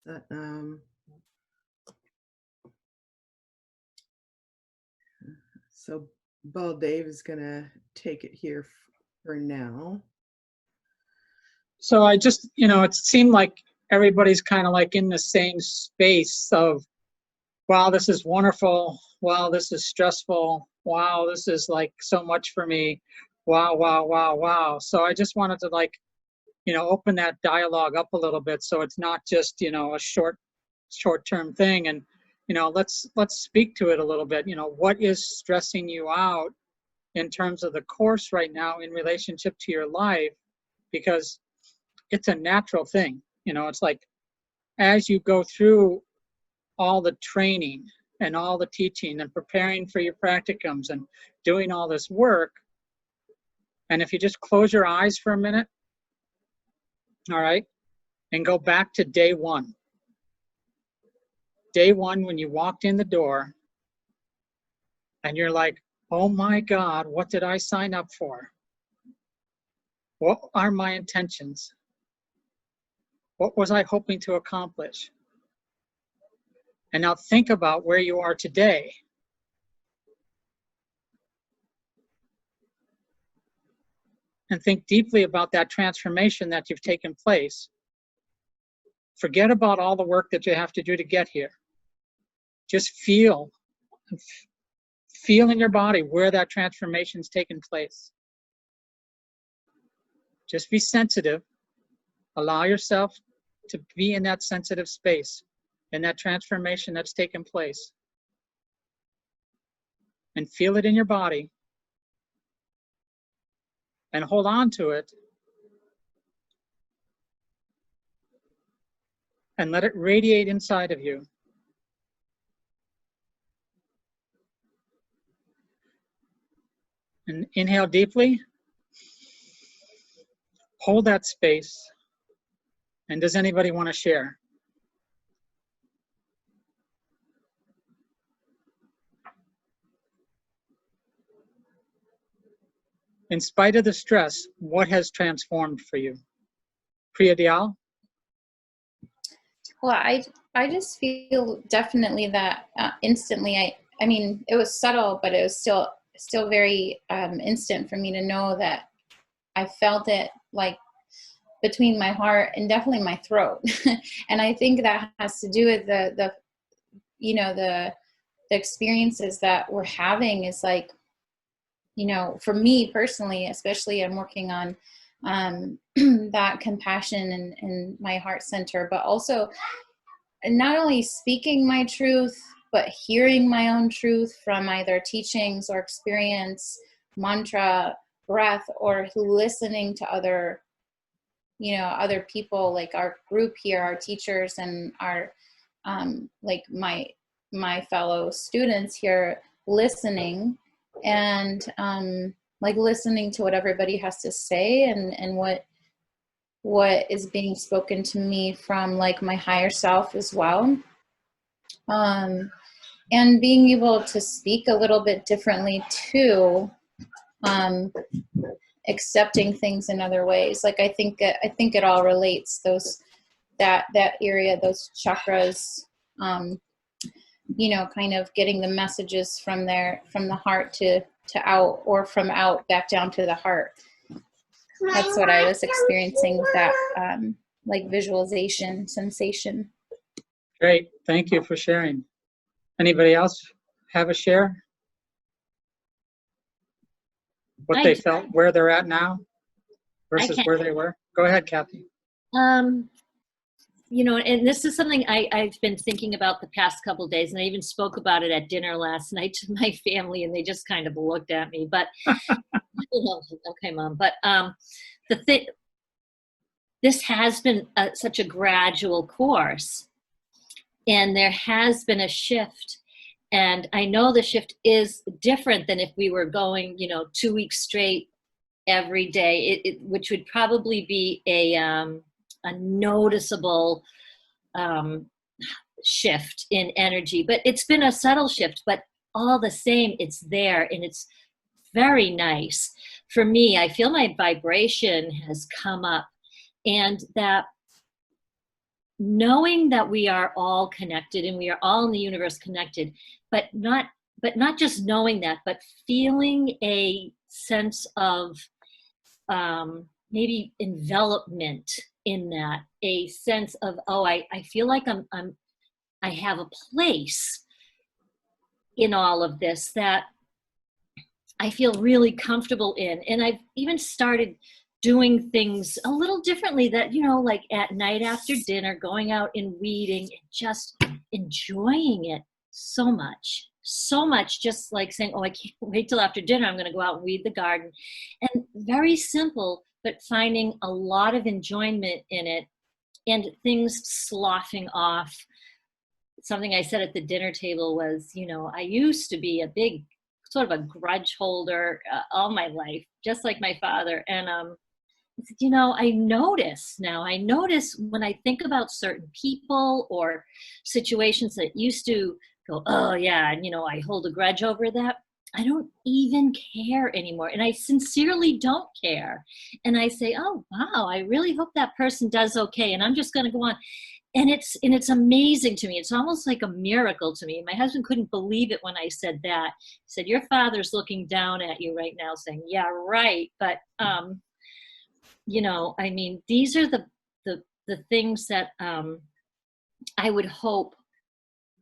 Uh, so Ball Dave is gonna take it here for now. So I just, it seemed like everybody's kind of like in the same space of, wow, this is wonderful. Wow, this is stressful. Wow, this is like so much for me. Wow, wow, wow, wow. So I just wanted to open that dialogue up a little bit so it's not just, a short-term thing. And, let's speak to it a little bit. What is stressing you out in terms of the course right now in relationship to your life? Because it's a natural thing. It's like as you go through all the training and all the teaching and preparing for your practicums and doing all this work, and if you just close your eyes for a minute, all right, and go back to day one. Day one, when you walked in the door and you're like, oh my God, what did I sign up for? What are my intentions? What was I hoping to accomplish? And now think about where you are today. And think deeply about that transformation that you've taken place. Forget about all the work that you have to do to get here. Just feel in your body where that transformation's taken place. Just be sensitive. Allow yourself to be in that sensitive space, in that transformation that's taken place. And feel it in your body. And hold on to it. And let it radiate inside of you. And inhale deeply. Hold that space. And does anybody want to share? In spite of the stress, what has transformed for you? Priya Dial? Well, I just feel definitely that instantly. I mean, it was subtle, but it was still very instant for me to know that I felt it like between my heart and definitely my throat. And I think that has to do with the experiences that we're having is like, for me personally, especially, I'm working on that compassion in my heart center, but also not only speaking my truth, but hearing my own truth from either teachings or experience, mantra, breath, or listening to other people, like our group here, our teachers, and our like my fellow students here, listening and like listening to what everybody has to say and what is being spoken to me from like my higher self as well. And being able to speak a little bit differently too, accepting things in other ways. Like I think it all relates, that area, those chakras, kind of getting the messages from the heart to out, or from out back down to the heart. That's what I was experiencing with that like visualization sensation. Great, thank you for sharing. Anybody else have a share? What they felt, where they're at now versus where they were? Go ahead, Kathy. And this is something I've been thinking about the past couple of days, and I even spoke about it at dinner last night to my family, and they just kind of looked at me. But okay, Mom. But this has been such a gradual course, and there has been a shift. And I know the shift is different than if we were going, 2 weeks straight every day, which would probably be a noticeable shift in energy. But it's been a subtle shift, but all the same, it's there, and it's very nice. For me, I feel my vibration has come up, and that knowing that we are all connected and we are all in the universe connected, but not just knowing that, but feeling a sense of maybe envelopment in that, a sense of, oh, I feel like I have a place in all of this that I feel really comfortable in. And I've even started doing things a little differently, that, you know, like at night after dinner, going out and weeding and just enjoying it so much, just like saying, oh, I can't wait till after dinner, I'm going to go out and weed the garden. And very simple, but finding a lot of enjoyment in it, and things sloughing off. Something I said at the dinner table was, you know, I used to be a big sort of a grudge holder all my life, just like my father. And I said, you know, I notice when I think about certain people or situations that used to go, oh yeah, and you know, I hold a grudge over that. I don't even care anymore. And I sincerely don't care. And I say, oh wow, I really hope that person does okay. And I'm just going to go on. And it's amazing to me. It's almost like a miracle to me. My husband couldn't believe it when I said that. He said, your father's looking down at you right now saying, yeah, right. But, you know, I mean, these are the things that I would hope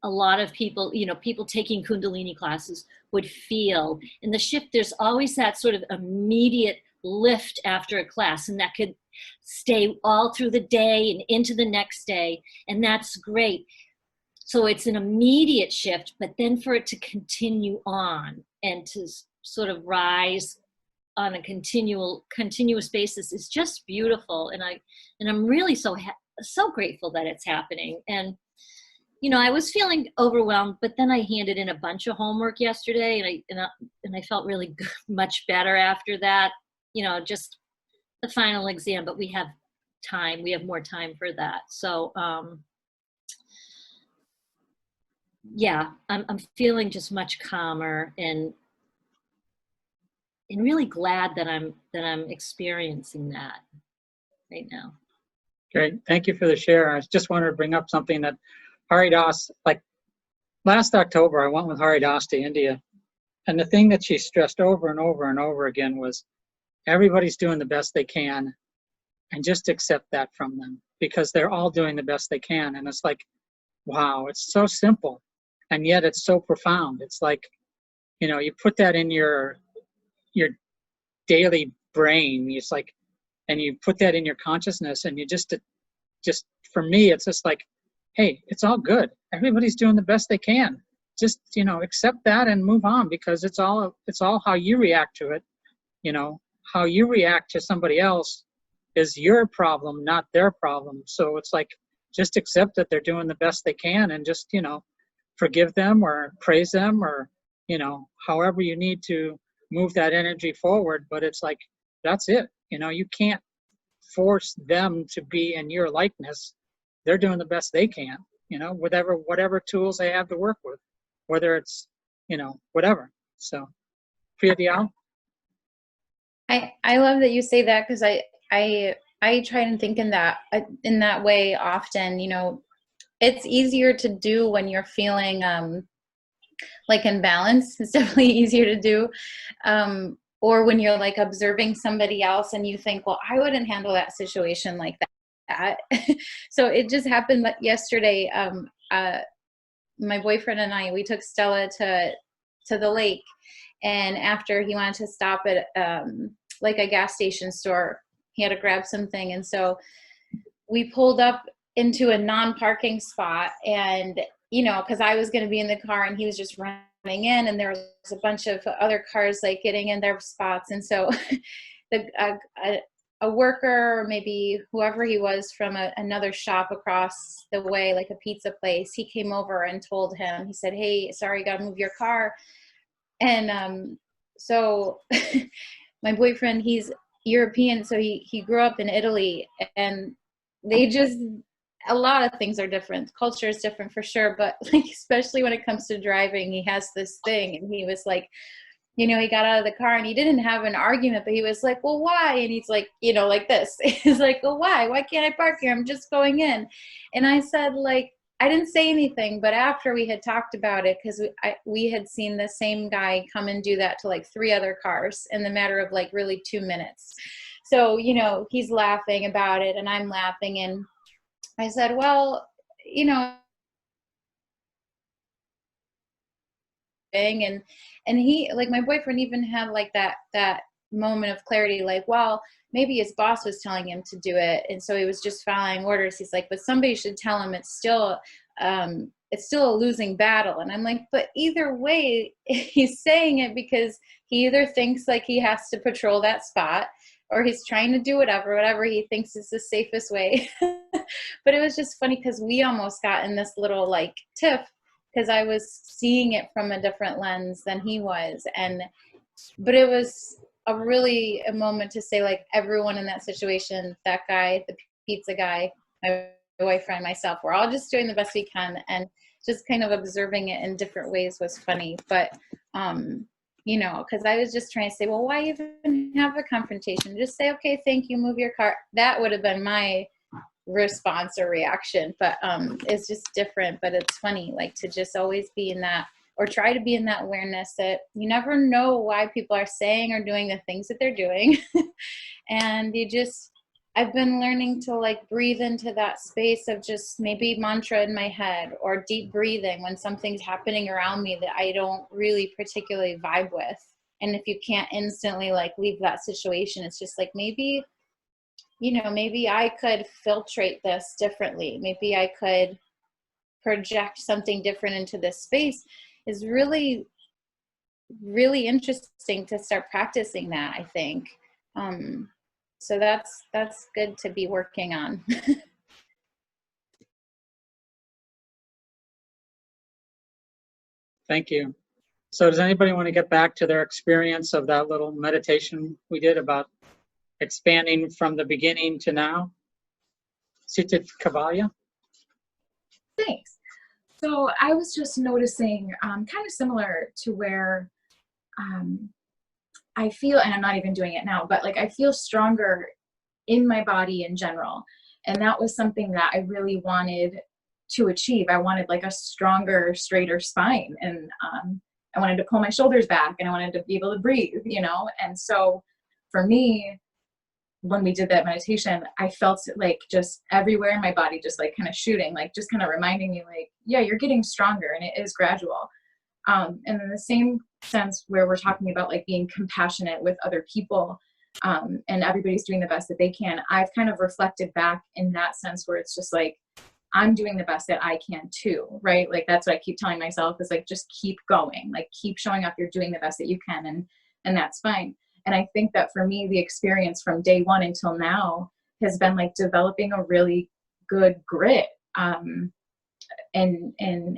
a lot of people, you know, people taking Kundalini classes would feel. In the shift, there's always that sort of immediate lift after a class, and that could stay all through the day and into the next day, and that's great. So it's an immediate shift, but then for it to continue on and to sort of rise on a continuous basis is just beautiful. And I'm really so grateful that it's happening. And you know, I was feeling overwhelmed, but then I handed in a bunch of homework yesterday, and I felt really good, much better after that. You know, just the final exam, but we have time. We have more time for that. So, yeah, I'm feeling just much calmer and really glad that I'm experiencing that right now. Great. Thank you for the share. I just wanted to bring up something that Hari Das, like last October, I went with Hari Das to India. And the thing that she stressed over and over and over again was everybody's doing the best they can, and just accept that from them, because they're all doing the best they can. And it's like, wow, it's so simple. And yet it's so profound. It's like, you know, you put that in your daily brain. It's like, and you put that in your consciousness, and you just for me, it's just like, hey, it's all good. Everybody's doing the best they can. Just, you know, accept that and move on, because it's all how you react to it. You know, how you react to somebody else is your problem, not their problem. So it's like, just accept that they're doing the best they can, and just, you know, forgive them or praise them, or, you know, however you need to move that energy forward. But it's like, that's it. You know, you can't force them to be in your likeness. They're doing the best they can, you know, whatever tools they have to work with, whether it's, you know, whatever. So, Priya Dial? I love that you say that, because I try and think in that way often. You know, it's easier to do when you're feeling like in balance. It's definitely easier to do. Or when you're like observing somebody else and you think, well, I wouldn't handle that situation like that. So it just happened yesterday. My boyfriend and I, we took Stella to the lake, and after he wanted to stop at like a gas station store, he had to grab something, and so we pulled up into a non-parking spot, and you know, because I was going to be in the car and he was just running in, and there was a bunch of other cars like getting in their spots, and so a worker, or maybe whoever he was from another shop across the way, like a pizza place, he came over and told him, he said, hey, sorry, you gotta move your car. And so my boyfriend, he's European, so he grew up in Italy, and they just, a lot of things are different. Culture is different for sure, but like, especially when it comes to driving, he has this thing, and he was like, you know, he got out of the car and he didn't have an argument, but he was like, well, why? And he's like, you know, like this. He's like, well, why? Why can't I park here? I'm just going in. And I said, like, I didn't say anything, but after we had talked about it, because we had seen the same guy come and do that to like 3 other cars in the matter of like really 2 minutes. So, you know, he's laughing about it and I'm laughing. And I said, well, you know, and he, like, my boyfriend even had like that moment of clarity, like, well, maybe his boss was telling him to do it and so he was just following orders. He's like, but somebody should tell him it's still a losing battle. And I'm like, but either way, he's saying it because he either thinks like he has to patrol that spot or he's trying to do whatever he thinks is the safest way. But it was just funny because we almost got in this little like tiff because I was seeing it from a different lens than he was. But it was a moment to say, like, everyone in that situation, that guy, the pizza guy, my boyfriend, myself, we're all just doing the best we can. And just kind of observing it in different ways was funny. But, you know, because I was just trying to say, well, why even have a confrontation? Just say, okay, thank you, move your car. That would have been my response or reaction, but it's just different. But it's funny, like, to just always be in that, or try to be in that awareness that you never know why people are saying or doing the things that they're doing. And I've been learning to like breathe into that space of just maybe mantra in my head or deep breathing when something's happening around me that I don't really particularly vibe with. And if you can't instantly like leave that situation, it's just like, maybe, you know, maybe I could filtrate this differently. Maybe I could project something different into this space. Is really, really interesting to start practicing that, I think. So that's good to be working on. Thank you. So does anybody want to get back to their experience of that little meditation we did about expanding from the beginning to now? Sitit Kavalya? Thanks. So I was just noticing kind of similar to where I feel, and I'm not even doing it now, but like I feel stronger in my body in general. And that was something that I really wanted to achieve. I wanted like a stronger, straighter spine. And I wanted to pull my shoulders back and I wanted to be able to breathe, you know? And so for me, when we did that meditation, I felt like just everywhere in my body, just like kind of shooting, like just kind of reminding me like, yeah, you're getting stronger and it is gradual. And in the same sense where we're talking about like being compassionate with other people and everybody's doing the best that they can, I've kind of reflected back in that sense where it's just like, I'm doing the best that I can too, right? Like that's what I keep telling myself is like, just keep going, like keep showing up, you're doing the best that you can and that's fine. And I think that for me, the experience from day one until now has been like developing a really good grit and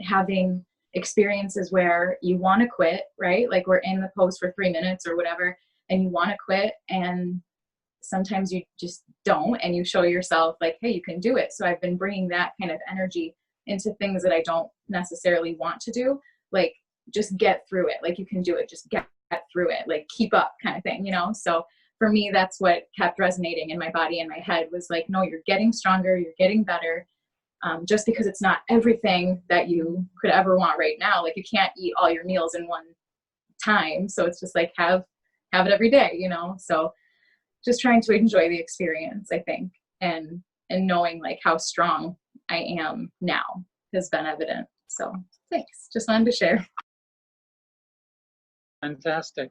having experiences where you want to quit, right? Like we're in the pose for 3 minutes or whatever, and you want to quit. And sometimes you just don't, and you show yourself like, hey, you can do it. So I've been bringing that kind of energy into things that I don't necessarily want to do. Like just get through it. Like you can do it. Just get through it, like keep up kind of thing, you know? So for me, that's what kept resonating in my body and my head was like, no, you're getting stronger, you're getting better. Just because it's not everything that you could ever want right now. Like you can't eat all your meals in one time. So it's just like, have it every day, you know? So just trying to enjoy the experience, I think, and knowing like how strong I am now has been evident. So thanks. Just wanted to share. Fantastic.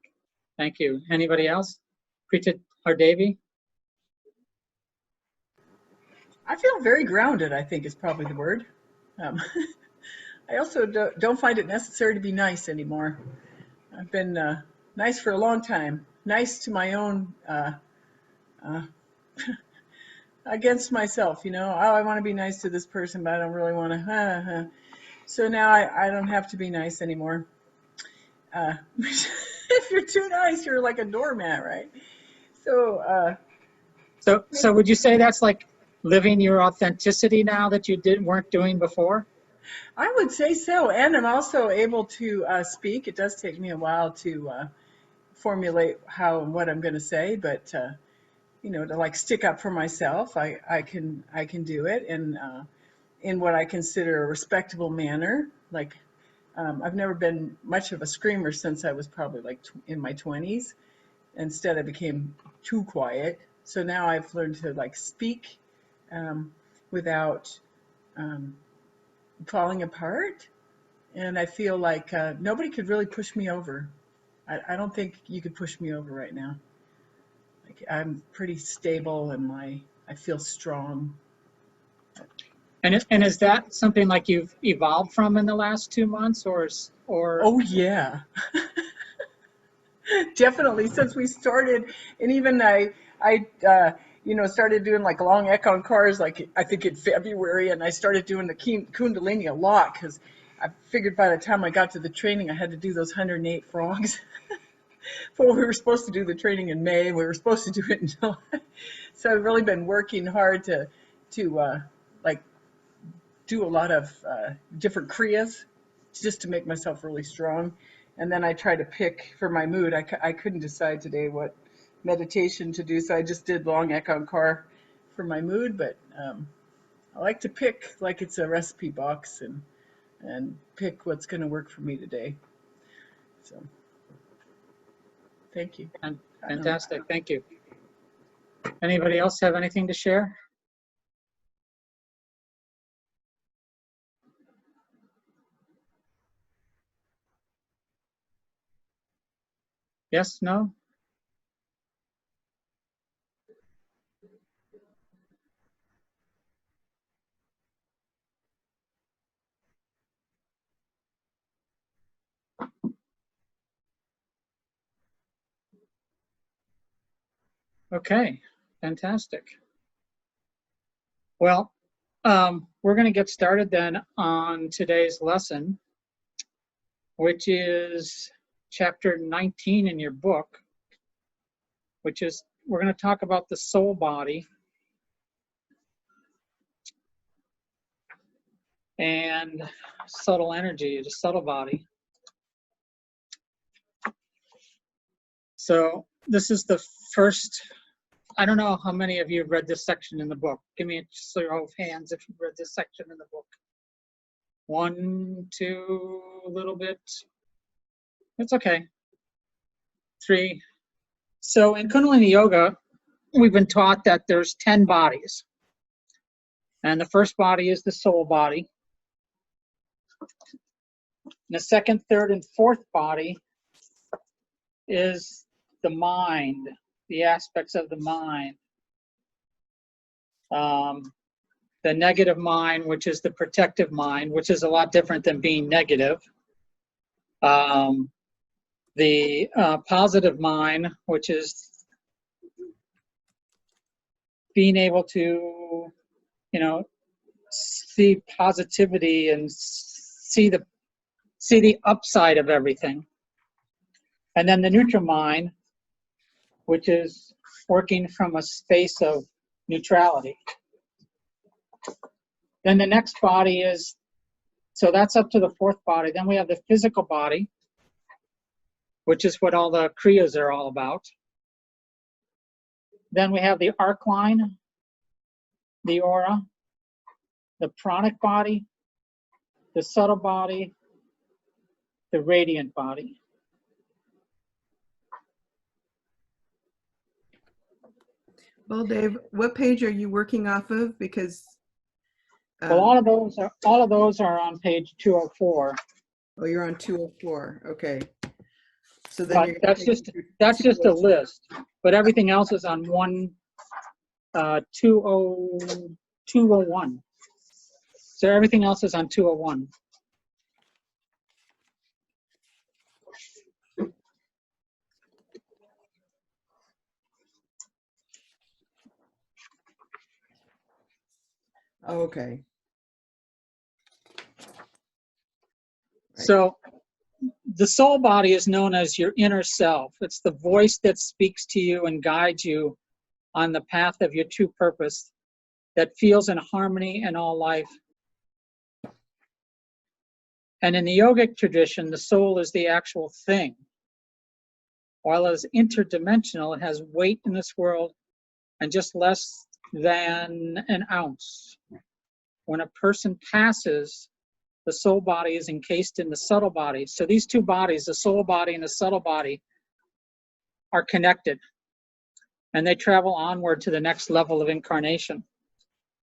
Thank you. Anybody else? Preeta or Devi? I feel very grounded, I think is probably the word. I also don't find it necessary to be nice anymore. I've been nice for a long time. Nice to my own, against myself, you know. Oh, I want to be nice to this person, but I don't really want to. So now I don't have to be nice anymore. If you're too nice, you're like a doormat, right? So So would you say that's like living your authenticity now that you weren't doing before? I would say so, and I'm also able to speak. It does take me a while to formulate how and what I'm going to say, but you know, to like stick up for myself, I can do it in what I consider a respectable manner. Like I've never been much of a screamer since I was probably like in my 20s. Instead, I became too quiet. So now I've learned to like speak um, without um, falling apart. And I feel like nobody could really push me over. I don't think you could push me over right now. Like I'm pretty stable and I feel strong. And is that something like you've evolved from in the last 2 months, or Oh yeah, definitely since we started, and even you know, started doing like long econ cars, like I think in February, and I started doing the Kundalini a lot because I figured by the time I got to the training, I had to do those 108 frogs. Well, we were supposed to do the training in May. We were supposed to do it in July. So I've really been working hard to like do a lot of different kriyas just to make myself really strong. And then I try to pick for my mood. I couldn't decide today what meditation to do, so I just did long econ car for my mood. But I like to pick like it's a recipe box and pick what's going to work for me today. So thank you. and I don't know. fantastic, thank you. Anybody else have anything to share? Yes, no? Okay, fantastic. Well, we're going to get started then on today's lesson, which is chapter 19 in your book, which is, we're going to talk about the soul body and subtle energy, the subtle body. So this is the first, I don't know how many of you have read this section in the book. Give me a show of hands if you've read this section in the book. 1, 2, a little bit. It's okay. 3. So in Kundalini Yoga, we've been taught that there's 10 bodies. And the first body is the soul body. And the second, third, and fourth body is the mind, the aspects of the mind. The negative mind, which is the protective mind, which is a lot different than being negative. The positive mind, which is being able to, you know, see positivity and see the upside of everything. And then the neutral mind, which is working from a space of neutrality. Then the next body is, so that's up to the fourth body. Then we have the physical body, which is what all the kriyas are all about. Then we have the arc line, the aura, the pranic body, the subtle body, the radiant body. Well, Dave, what page are you working off of? Because Well, all of those are on page 204. oh, you're on 204. Okay. So then But you're that's just a list. But everything else is on 201. So everything else is on 201. Okay. So the soul body is known as your inner self. It's the voice that speaks to you and guides you on the path of your true purpose, that feels in harmony in all life. And in the yogic tradition, the soul is the actual thing. While it is interdimensional, it has weight in this world and just less than an ounce. When a person passes, the soul body is encased in the subtle body. So these two bodies, the soul body and the subtle body, are connected, and they travel onward to the next level of incarnation.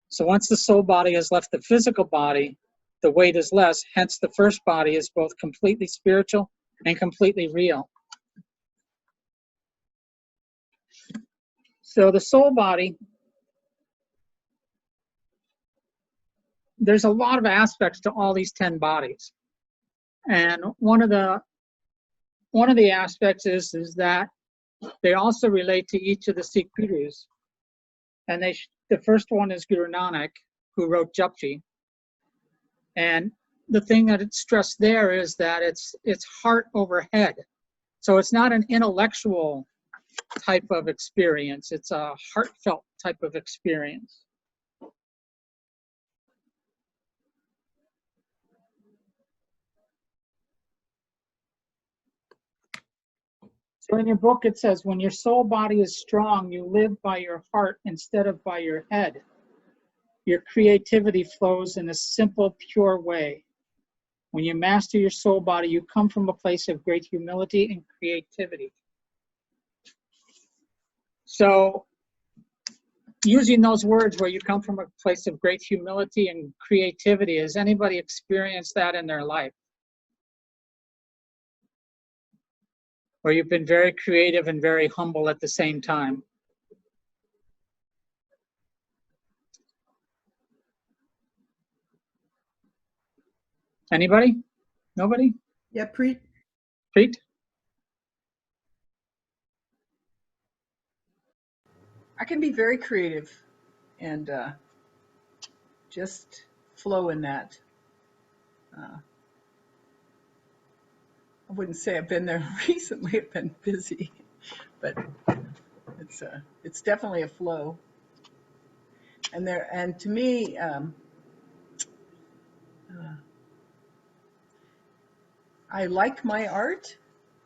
So once the soul body has left the physical body, the weight is less, hence the first body is both completely spiritual and completely real. So the soul body, there's a lot of aspects to all these 10 bodies. And one of the aspects is that they also relate to each of the Sikh gurus. And the first one is Guru Nanak, who wrote Japji. And the thing that it's stressed there is that it's heart over head. So it's not an intellectual type of experience, it's a heartfelt type of experience. So in your book it says, when your soul body is strong, you live by your heart instead of by your head. Your creativity flows in a simple, pure way. When you master your soul body, you come from a place of great humility and creativity. So using those words where you come from a place of great humility and creativity, has anybody experienced that in their life? Where you've been very creative and very humble at the same time? Anybody? Nobody? Yeah, Preet? I can be very creative and just flow in that. I wouldn't say I've been there recently. I've been busy, but it's definitely a flow. And to me, I like my art,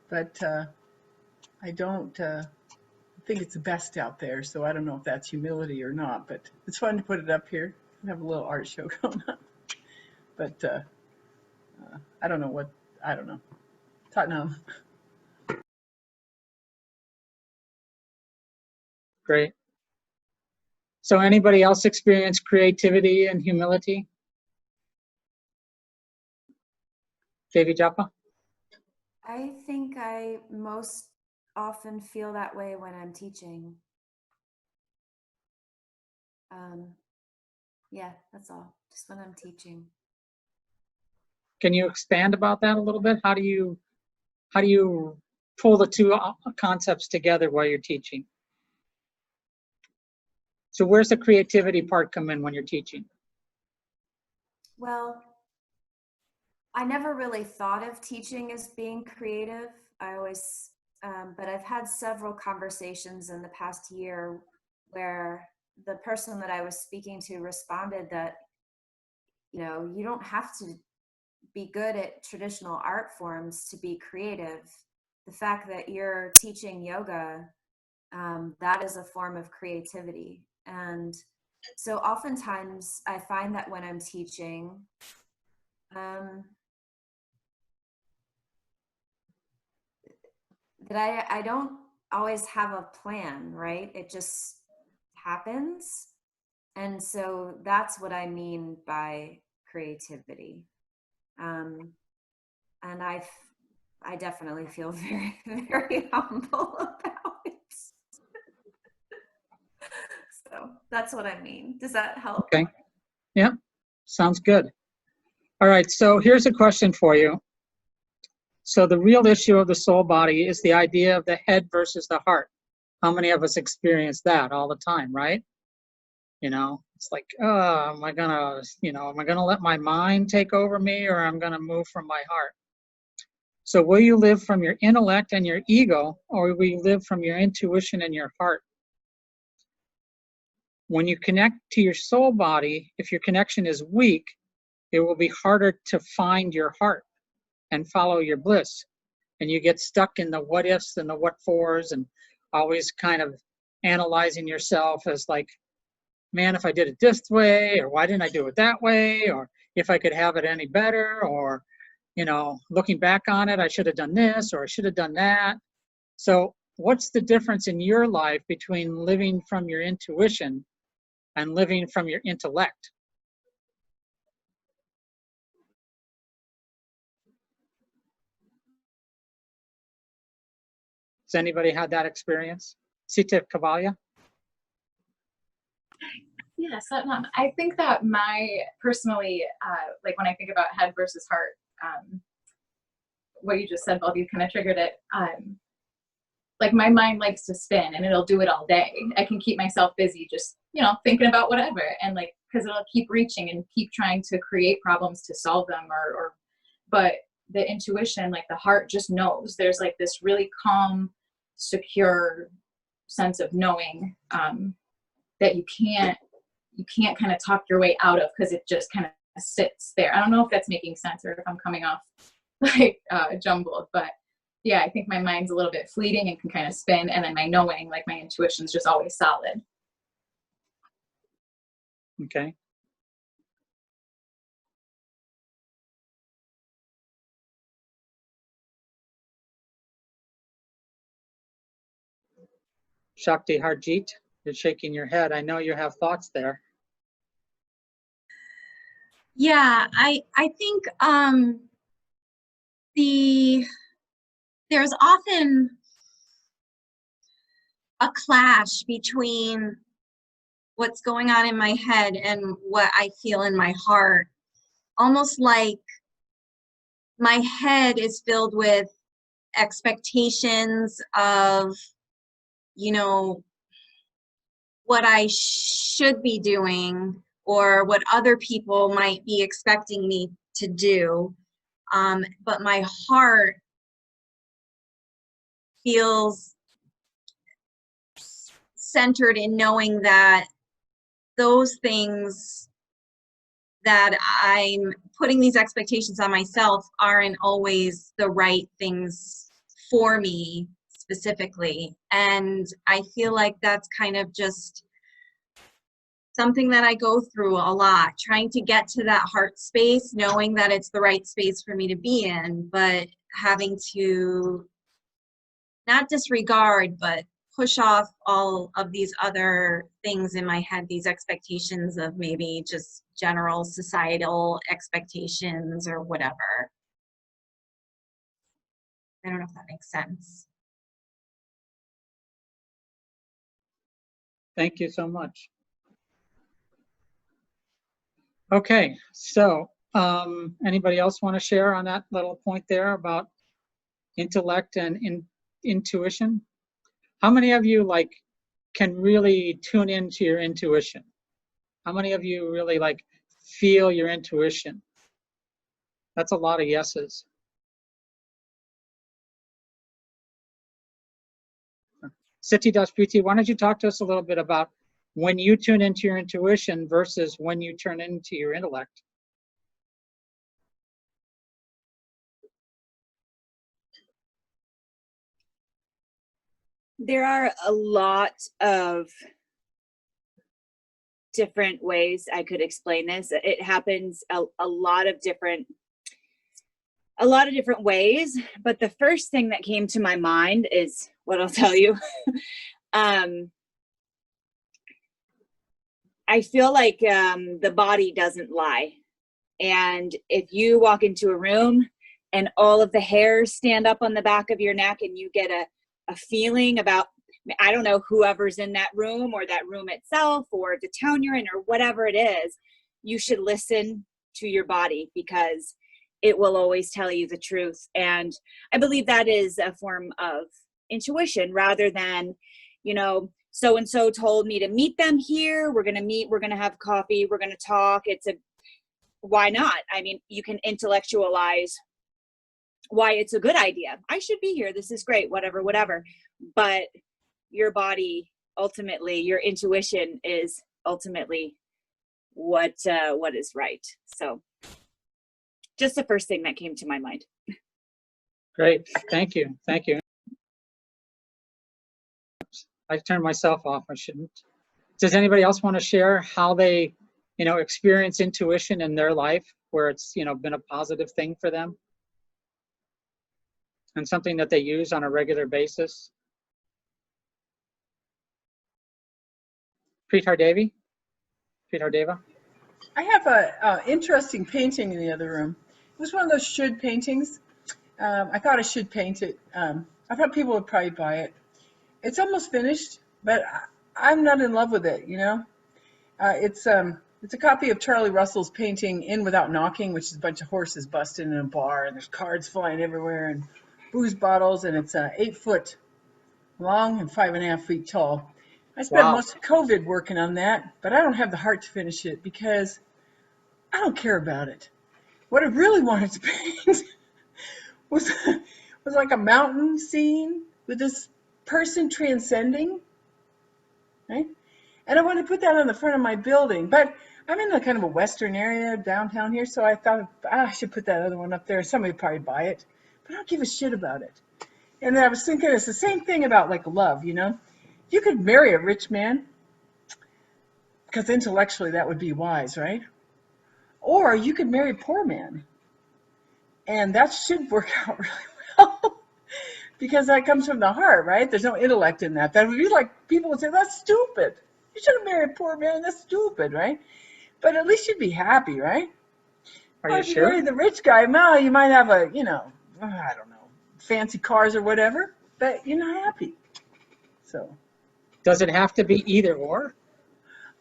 but I don't think it's the best out there. So I don't know if that's humility or not. But it's fun to put it up here. Have a little art show going on. But I don't know. Tottenham. Great. So anybody else experience creativity and humility? Devi Japa? I think I most often feel that way when I'm teaching. Yeah, that's all. Just when I'm teaching. Can you expand about that a little bit? How do you pull the two concepts together while you're teaching? So where's the creativity part come in when you're teaching? Well, I never really thought of teaching as being creative. I always, but I've had several conversations in the past year where the person that I was speaking to responded that, you don't have to be good at traditional art forms to be creative. The fact that you're teaching yoga, that is a form of creativity. And so oftentimes I find that when I'm teaching, that I don't always have a plan, right? It just happens. And so that's what I mean by creativity. And I definitely feel very, very humble about it. So that's what I mean. Does that help? Okay. Yeah, sounds good. All right, so here's a question for you. So the real issue of the soul body is the idea of the head versus the heart. How many of us experience that all the time, right? It's like, am I gonna let my mind take over me, or I'm gonna move from my heart? So will you live from your intellect and your ego, or will you live from your intuition and your heart? When you connect to your soul body, if your connection is weak, it will be harder to find your heart and follow your bliss. and you get stuck in the what ifs and the what fors, and always kind of analyzing yourself as like, man, if I did it this way, or why didn't I do it that way, or if I could have it any better, or, you know, looking back on it, I should have done this, or I should have done that. So what's the difference in your life between living from your intuition and living from your intellect? Has anybody had that experience? Sita Kavalia? Yeah, so I think that personally, like when I think about head versus heart, what you just said, both of you kind of triggered it. Like my mind likes to spin and it'll do it all day. I can keep myself busy just, you know, thinking about whatever. And like, cause it'll keep reaching and keep trying to create problems to solve them but the intuition, like the heart just knows. There's like this really calm, secure sense of knowing, that you can't kind of talk your way out of, because it just kind of sits there. I don't know if that's making sense or if I'm coming off like jumbled, but yeah, I think my mind's a little bit fleeting and can kind of spin, and then my knowing, like my intuition, is just always solid. Okay. Shakti Harjeet, you're shaking your head. I know you have thoughts there. Yeah, I think there's often a clash between what's going on in my head and what I feel in my heart. Almost like my head is filled with expectations of, you know, what I should be doing or what other people might be expecting me to do. But my heart feels centered in knowing that those things that I'm putting these expectations on myself aren't always the right things for me specifically. And I feel like that's kind of just something that I go through a lot, trying to get to that heart space, knowing that it's the right space for me to be in, but having to not disregard, but push off all of these other things in my head, these expectations of maybe just general societal expectations or whatever. I don't know if that makes sense. Thank you so much. Okay, so anybody else want to share on that little point there about intellect and intuition? How many of you like can really tune into your intuition? How many of you really like feel your intuition? That's a lot of yeses. Siti Dasputi, why don't you talk to us a little bit about when you tune into your intuition versus when you turn into your intellect? There are a lot of different ways I could explain this. It happens a lot of different ways, but the first thing that came to my mind is what I'll tell you. I feel like the body doesn't lie. And if you walk into a room and all of the hairs stand up on the back of your neck and you get a feeling about, I don't know, whoever's in that room or that room itself or the town you're in or whatever it is, you should listen to your body because it will always tell you the truth. And I believe that is a form of intuition rather than, you know, so-and-so told me to meet them here. We're going to meet, we're going to have coffee, we're going to talk. Why not? I mean, you can intellectualize why it's a good idea. I should be here. This is great, whatever. But your body, ultimately, your intuition is ultimately what is right. So just the first thing that came to my mind. Great. Thank you. Thank you. I turned myself off. I shouldn't. Does anybody else want to share how they, experience intuition in their life where it's, been a positive thing for them and something that they use on a regular basis? Preetar Devi? Preetar Deva? I have a interesting painting in the other room. It was one of those should paintings. I thought I should paint it. I thought people would probably buy it. It's almost finished, but I'm not in love with it, It's a copy of Charlie Russell's painting In Without Knocking, which is a bunch of horses busting in a bar, and there's cards flying everywhere and booze bottles, and it's 8 foot long and 5.5 feet tall. I spent most of COVID working on that, but I don't have the heart to finish it because I don't care about it. What I really wanted to paint was like a mountain scene with this person transcending, right? And I wanted to put that on the front of my building, but I'm in a kind of a western area downtown here, so I thought I should put that other one up there. Somebody would probably buy it, but I don't give a shit about it. And then I was thinking it's the same thing about like love, You could marry a rich man because intellectually that would be wise, right? Or you could marry a poor man, and that should work out really well because that comes from the heart, right? There's no intellect in that. That would be like people would say, that's stupid. You shouldn't marry a poor man. That's stupid, right? But at least you'd be happy, right? Are or you if you sure? marry the rich guy, well, you might have a, I don't know, fancy cars or whatever, but you're not happy. So. Does it have to be either or?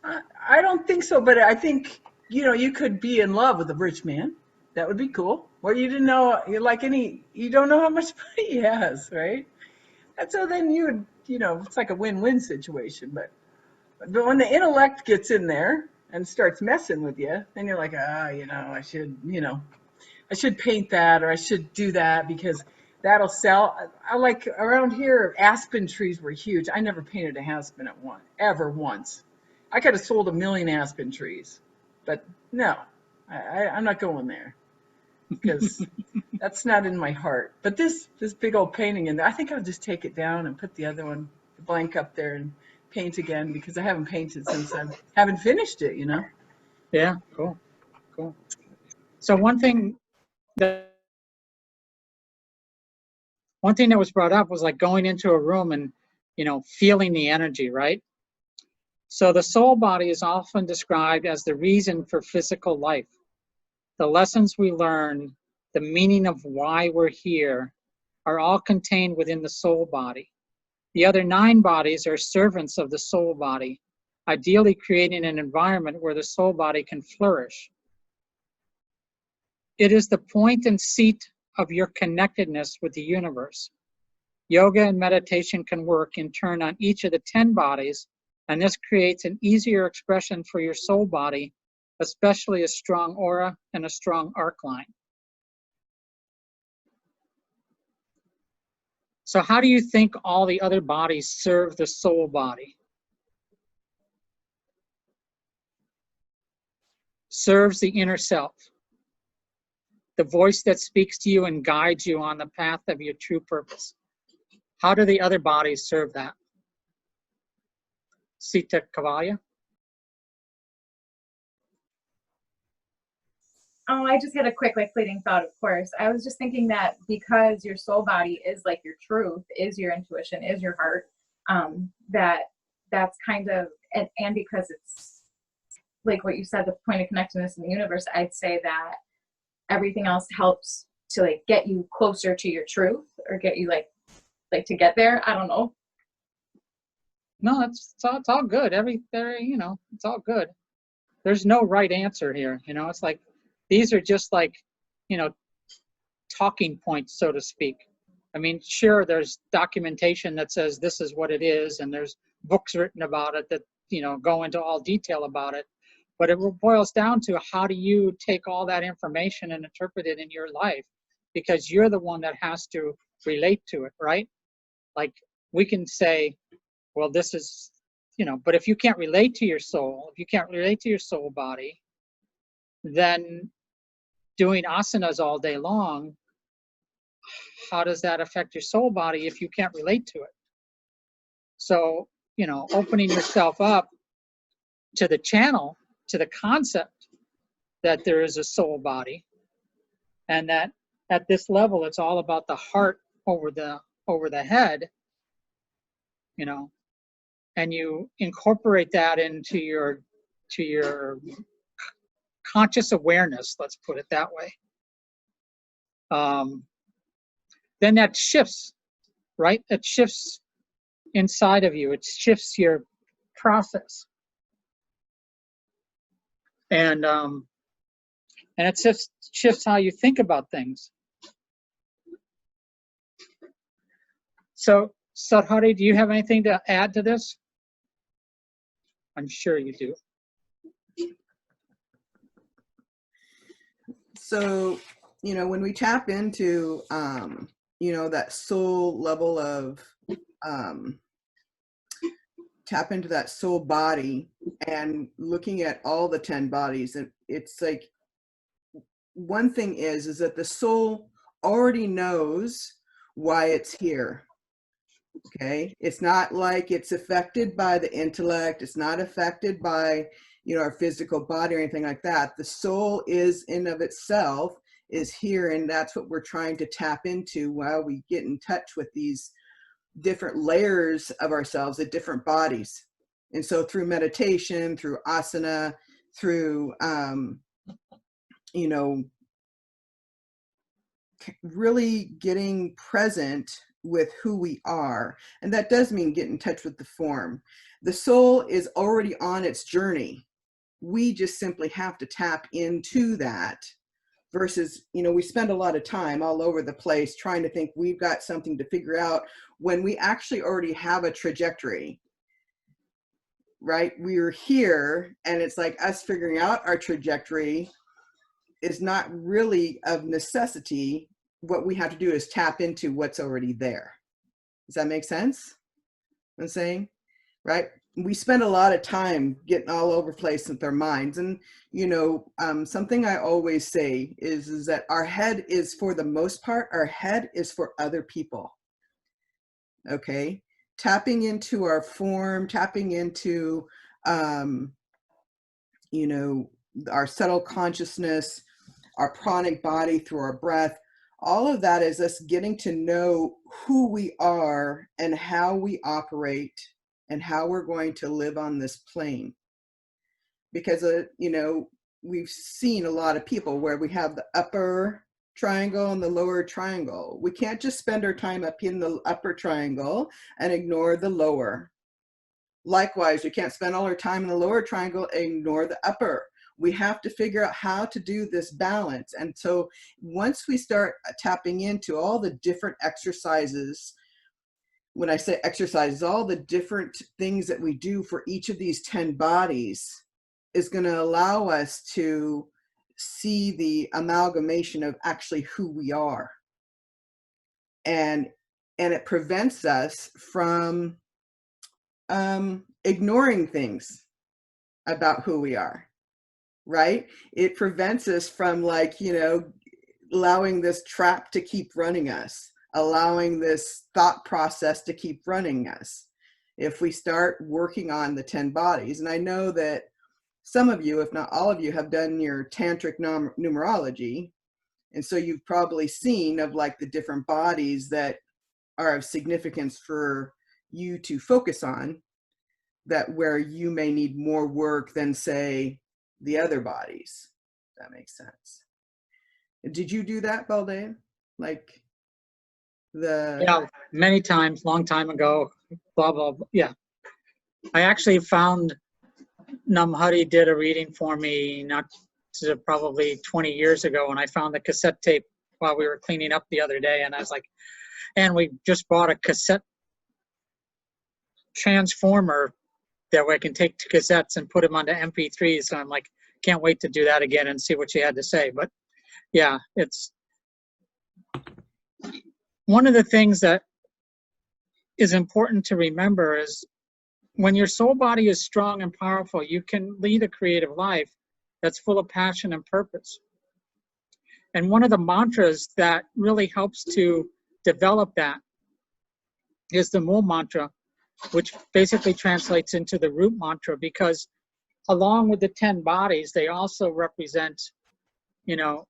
I don't think so, but I think, you could be in love with a rich man. That would be cool. Or you didn't know, you don't know how much money he has, right? And so then you would, it's like a win-win situation. But when the intellect gets in there and starts messing with you, then you're like, I should paint that, or I should do that because that'll sell. I like around here, aspen trees were huge. I never painted a aspen ever once. I could have sold 1 million aspen trees, but no, I'm not going there because that's not in my heart. But this big old painting in there, I think I'll just take it down and put the other one, the blank, up there and paint again because I haven't painted since I haven't finished it, Yeah, cool. So one thing that was brought up was like going into a room and, feeling the energy, right? So the soul body is often described as the reason for physical life. The lessons we learn, the meaning of why we're here, are all contained within the soul body. The other 9 bodies are servants of the soul body, ideally creating an environment where the soul body can flourish. It is the point and seat of your connectedness with the universe. Yoga and meditation can work in turn on each of the 10 bodies, and this creates an easier expression for your soul body, especially a strong aura and a strong arc line. So how do you think all the other bodies serve the soul body? Serves the inner self, the voice that speaks to you and guides you on the path of your true purpose. How do the other bodies serve that? Sita Kavalya? Oh, I just had a quick, fleeting thought, of course. I was just thinking that because your soul body is like your truth, is your intuition, is your heart, that's kind of, and because it's like what you said, the point of connectedness in the universe, I'd say that everything else helps to get you closer to your truth or get you like to get there. I don't know. No, it's all good. It's all good. There's no right answer here. It's like, these are just like, talking points, so to speak. I mean, sure, there's documentation that says this is what it is, and there's books written about it that, go into all detail about it. But it boils down to how do you take all that information and interpret it in your life? Because you're the one that has to relate to it, right? Like, we can say, well, this is, but if you can't relate to your soul, if you can't relate to your soul body, then doing asanas all day long, how does that affect your soul body if you can't relate to it? So, you know, opening yourself up to the channel, to the concept that there is a soul body, and that at this level it's all about the heart over the head, you know, and you incorporate that into your conscious awareness, let's put it that way. Then that shifts, right? It shifts inside of you. It shifts your process, and it shifts how you think about things. So, Sadhari, do you have anything to add to this? I'm sure you do. So, you know, when we tap into, you know, that soul level of, tap into that soul body and looking at all the 10 bodies, and it's like, one thing is that the soul already knows why it's here. Okay, it's not like it's affected by the intellect. It's not affected by, you know, our physical body or anything like that. The soul is in of itself is here, and that's what we're trying to tap into while we get in touch with these different layers of ourselves, the different bodies. And so through meditation, through asana, through you know, really getting present with who we are. And that does mean get in touch with the form. The soul is already on its journey. We just simply have to tap into that, versus, you know, we spend a lot of time all over the place trying to think we've got something to figure out when we actually already have a trajectory, right? We're here, and it's like us figuring out our trajectory is not really of necessity. What we have to do is tap into what's already there. Does that make sense? I'm saying, right? We spend a lot of time getting all over the place with our minds. And, you know, something I always say is that our head is, for the most part, our head is for other people. Okay? Tapping into our form, tapping into, you know, our subtle consciousness, our pranic body through our breath, all of that is us getting to know who we are and how we operate and how we're going to live on this plane. Because, you know, we've seen a lot of people where we have the upper triangle and the lower triangle. We can't just spend our time up in the upper triangle and ignore the lower. Likewise, we can't spend all our time in the lower triangle and ignore the upper. We have to figure out how to do this balance. And so once we start tapping into all the different exercises, when I say exercises, all the different things that we do for each of these 10 bodies is going to allow us to see the amalgamation of actually who we are. And it prevents us from ignoring things about who we are. Right? It prevents us from, like, you know, allowing this trap to keep running us, allowing this thought process to keep running us. If we start working on the 10 bodies, and I know that some of you, if not all of you, have done your tantric numerology. And so you've probably seen of like the different bodies that are of significance for you to focus on, that where you may need more work than, say, the other bodies. That makes sense. Did you do that, Baldev? Like the... Yeah, many times, long time ago, blah, blah, blah. Yeah. I actually found Namhari did a reading for me not probably 20 years ago, and I found the cassette tape while we were cleaning up the other day, and I was like, and we just bought a cassette transformer that way I can take cassettes and put them onto MP3s. So I'm like, can't wait to do that again and see what she had to say. But yeah, it's one of the things that is important to remember is when your soul body is strong and powerful, you can lead a creative life that's full of passion and purpose. And one of the mantras that really helps to develop that is the Mool mantra, which basically translates into the root mantra, because along with the 10 bodies, they also represent, you know,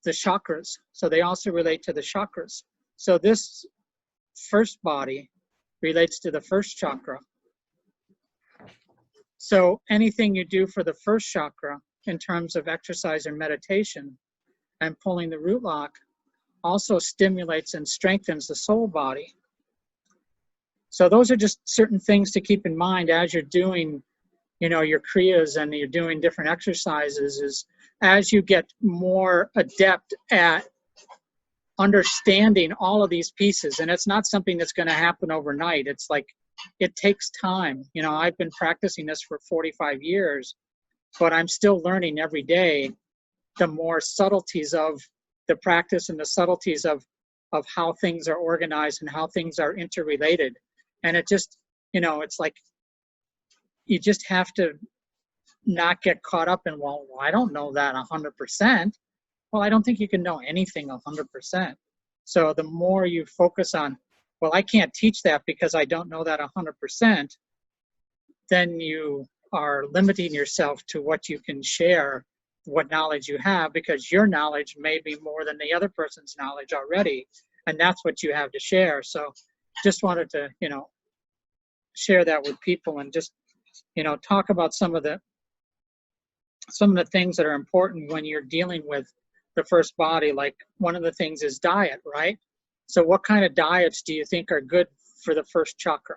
the chakras. So they also relate to the chakras. So this first body relates to the first chakra. So anything you do for the first chakra in terms of exercise or meditation and pulling the root lock also stimulates and strengthens the soul body. So those are just certain things to keep in mind as you're doing, you know, your kriyas and you're doing different exercises, is as you get more adept at understanding all of these pieces. And it's not something that's going to happen overnight. It's like, it takes time. You know, I've been practicing this for 45 years, but I'm still learning every day the more subtleties of the practice and the subtleties of how things are organized and how things are interrelated. And it just, you know, it's like, you just have to not get caught up in, well, I don't know that 100%. Well, I don't think you can know anything 100%. So the more you focus on, well, I can't teach that because I don't know that 100%, then you are limiting yourself to what you can share, what knowledge you have, because your knowledge may be more than the other person's knowledge already, and that's what you have to share. So just wanted to, you know, share that with people and just, you know, talk about some of the things that are important when you're dealing with the first body. Like one of the things is diet, right? So what kind of diets do you think are good for the first chakra?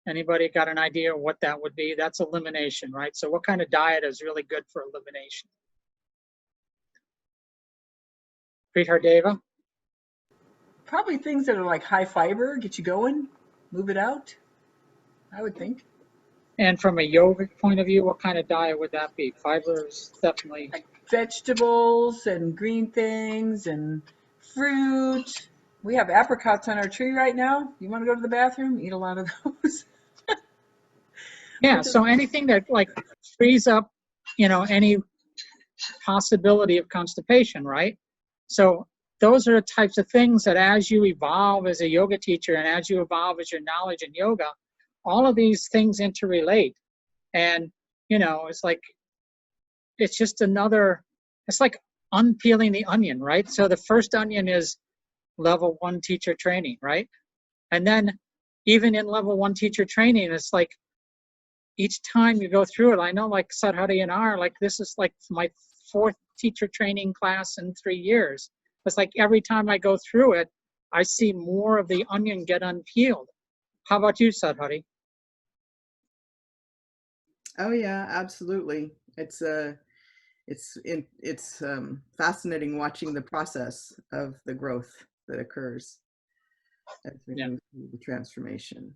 Anybody got an idea of what that would be? That's elimination, right? So what kind of diet is really good for elimination? Deva? Probably things that are like high fiber, get you going, move it out, I would think. And from a yogic point of view, what kind of diet would that be? Fiber is definitely... Like vegetables and green things and fruit. We have apricots on our tree right now. You want to go to the bathroom? Eat a lot of those. Yeah, so anything that like frees up, you know, any possibility of constipation, right? So those are the types of things that as you evolve as a yoga teacher and as you evolve as your knowledge in yoga, all of these things interrelate. And, you know, it's like, it's just another, it's like unpeeling the onion, right? So the first onion is level 1 teacher training, right? And then even in level 1 teacher training, it's like each time you go through it, I know like Sadhari and R, like this is like my 4th teacher training class in 3 years. It's like every time I go through it, I see more of the onion get unpeeled. How about you, Sadhari? Oh yeah, absolutely. It's fascinating watching the process of the growth that occurs as we move through the transformation.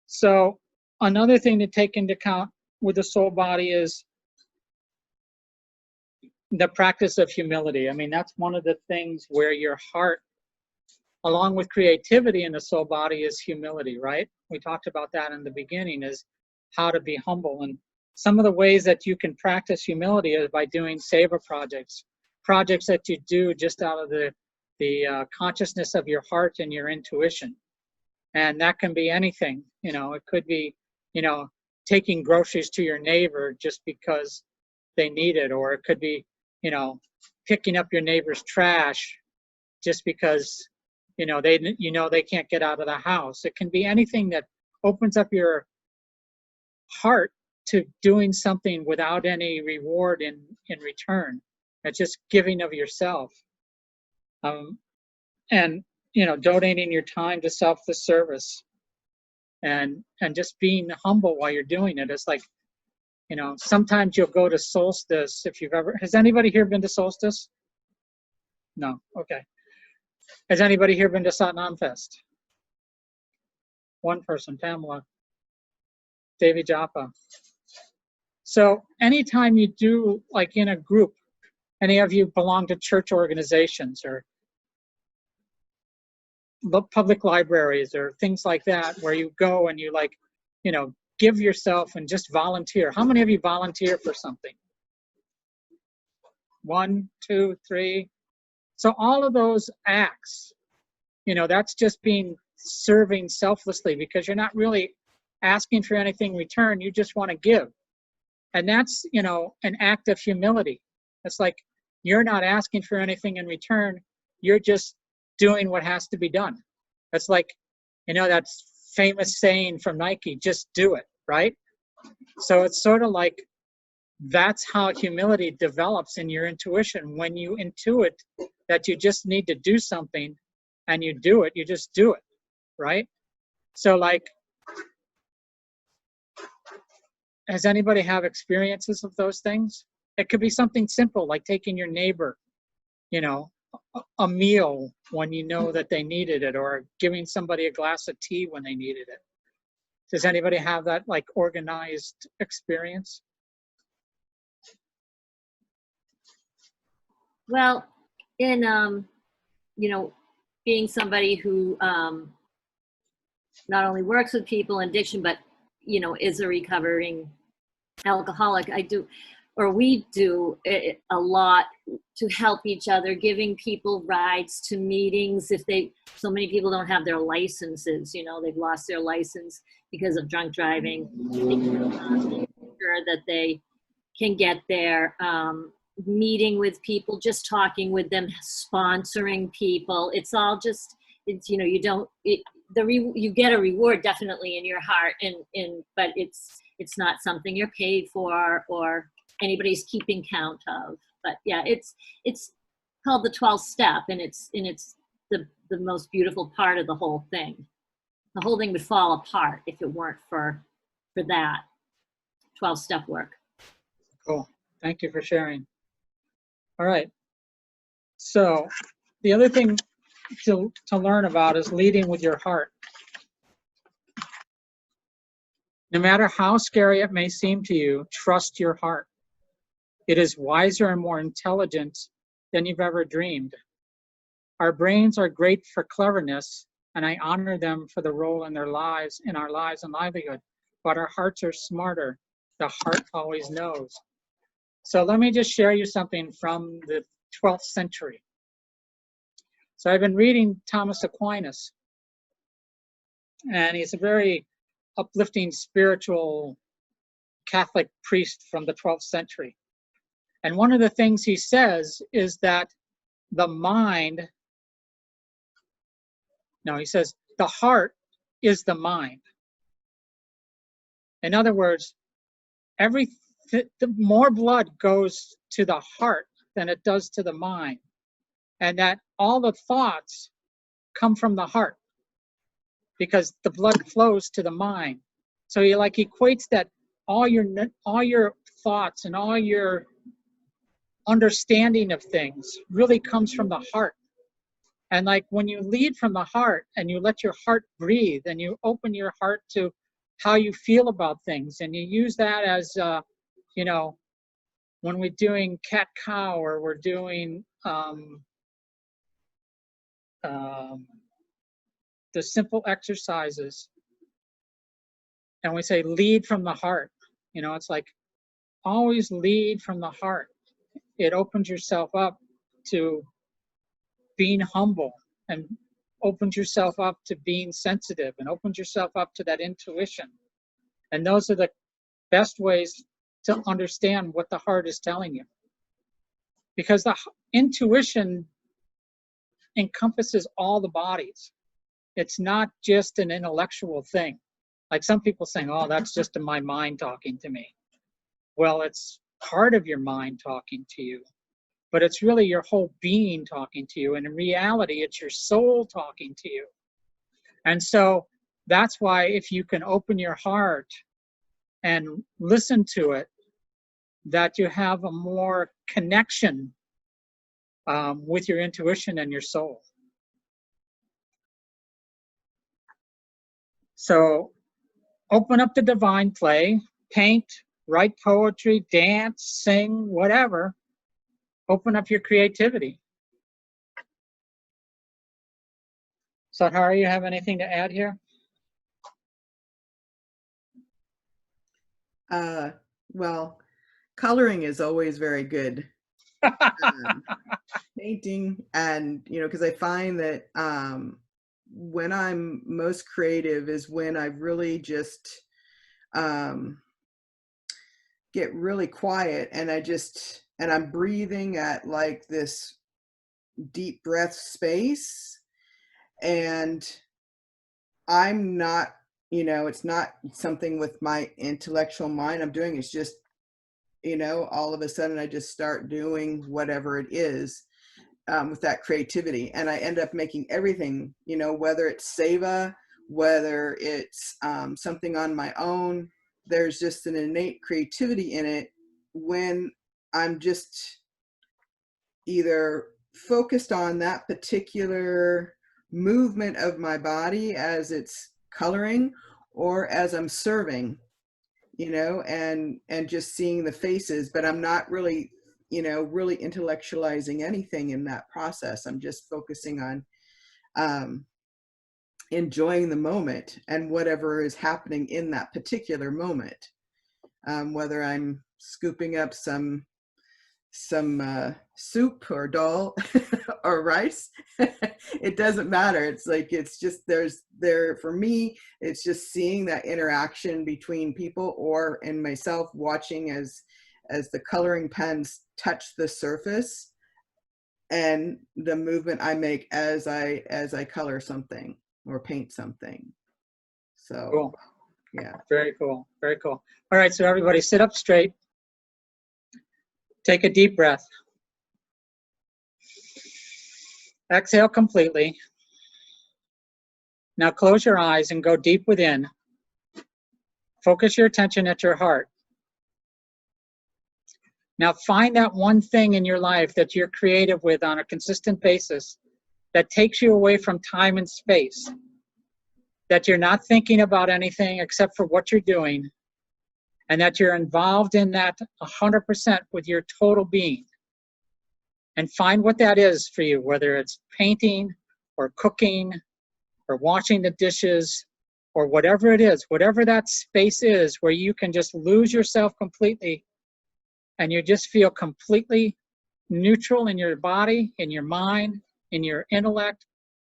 So another thing to take into account with the soul body is the practice of humility. I mean, that's one of the things where your heart, along with creativity in the soul body, is humility, right? We talked about that in the beginning, is how to be humble. And some of the ways that you can practice humility is by doing seva projects that you do just out of the consciousness of your heart and your intuition. And that can be anything, you know, it could be, you know, taking groceries to your neighbor just because they need it, or it could be, you know, picking up your neighbor's trash just because, you know, they can't get out of the house. It can be anything that opens up your heart to doing something without any reward in return. It's just giving of yourself. And, you know, donating your time to selfless service and just being humble while you're doing it. It's like, you know, sometimes you'll go to solstice. Has anybody here been to solstice? No, okay. Has anybody here been to Satnam Fest? One person, Pamela. Devi Japa. So anytime you do, like in a group, any of you belong to church organizations or public libraries or things like that, where you go and you like, you know, give yourself and just volunteer. How many of you volunteer for something? 1, 2, 3. So all of those acts, you know, that's just being serving selflessly, because you're not really asking for anything in return. You just want to give. And that's, you know, an act of humility. It's like you're not asking for anything in return. You're just doing what has to be done. That's like, you know, that famous saying from Nike, just do it, right? So it's sort of like that's how humility develops in your intuition. When you intuit that you just need to do something and you do it, you just do it, right? So like, has anybody have experiences of those things? It could be something simple like taking your neighbor, you know, a meal when you know that they needed it, or giving somebody a glass of tea when they needed it. Does anybody have that like organized experience? Well, in you know, being somebody who not only works with people in addiction, but you know, is a recovering alcoholic, we do a lot to help each other, giving people rides to meetings. So many people don't have their licenses, you know, they've lost their license because of drunk driving. Making sure that they can get there, meeting with people, just talking with them, sponsoring people. It's all just, it's, you know, you get a reward definitely in your heart, but it's not something you're paid for or anybody's keeping count of. But yeah, it's called the 12th step, and it's the most beautiful part of the whole thing. The whole thing would fall apart if it weren't for that 12-step work. Cool. Thank you for sharing. All right. So the other thing to learn about is leading with your heart. No matter how scary it may seem to you, trust your heart. It is wiser and more intelligent than you've ever dreamed. Our brains are great for cleverness, and I honor them for the role in our lives and livelihood. But our hearts are smarter. The heart always knows. So let me just share you something from the 12th century. So I've been reading Thomas Aquinas, and he's a very uplifting spiritual Catholic priest from the 12th century. And one of the things he says is that the heart is the mind. In other words, the more blood goes to the heart than it does to the mind, and that all the thoughts come from the heart because the blood flows to the mind. So he like equates that all your thoughts and all your understanding of things really comes from the heart. And like when you lead from the heart and you let your heart breathe and you open your heart to how you feel about things, and you use that as you know, when we're doing cat cow, or we're doing the simple exercises, and we say lead from the heart, you know, it's like always lead from the heart. It opens yourself up to being humble, and opens yourself up to being sensitive, and opens yourself up to that intuition. And those are the best ways to understand what the heart is telling you, because the intuition encompasses all the bodies. It's not just an intellectual thing. Like some people saying, oh, that's just my mind talking to me. Well, it's part of your mind talking to you, but it's really your whole being talking to you. And in reality, it's your soul talking to you. And so that's why if you can open your heart and listen to it, that you have a more connection with your intuition and your soul. So open up the divine play, paint, write poetry, dance, sing, whatever. Open up your creativity. Sadhara, you have anything to add here? Well, coloring is always very good. Um, Painting, and because I find that when I'm most creative is when I really just um, get really quiet, and I'm breathing at like this deep breath space, and I'm not, it's not something with my intellectual mind I'm doing. It's just, all of a sudden I just start doing whatever it is with that creativity. And I end up making everything, whether it's Seva, whether it's something on my own, there's just an innate creativity in it when I'm just either focused on that particular movement of my body as it's coloring, or as I'm serving, and just seeing the faces, but I'm not really, really intellectualizing anything in that process. I'm just focusing on enjoying the moment and whatever is happening in that particular moment. Whether I'm scooping up some soup or dal or rice, it doesn't matter. It's like, it's just there for me, it's just seeing that interaction between people or in myself, watching as the coloring pens touch the surface, and the movement I make as I color something or paint something. So Cool. yeah. Very cool. Very cool. All right, so everybody sit up straight. Take a deep breath. Exhale completely. Now close your eyes and go deep within. Focus your attention at your heart. Now find that one thing in your life that you're creative with on a consistent basis that takes you away from time and space, that you're not thinking about anything except for what you're doing, and that you're involved in that 100% with your total being. And find what that is for you, whether it's painting or cooking or washing the dishes or whatever it is, whatever that space is where you can just lose yourself completely and you just feel completely neutral in your body, in your mind, in your intellect,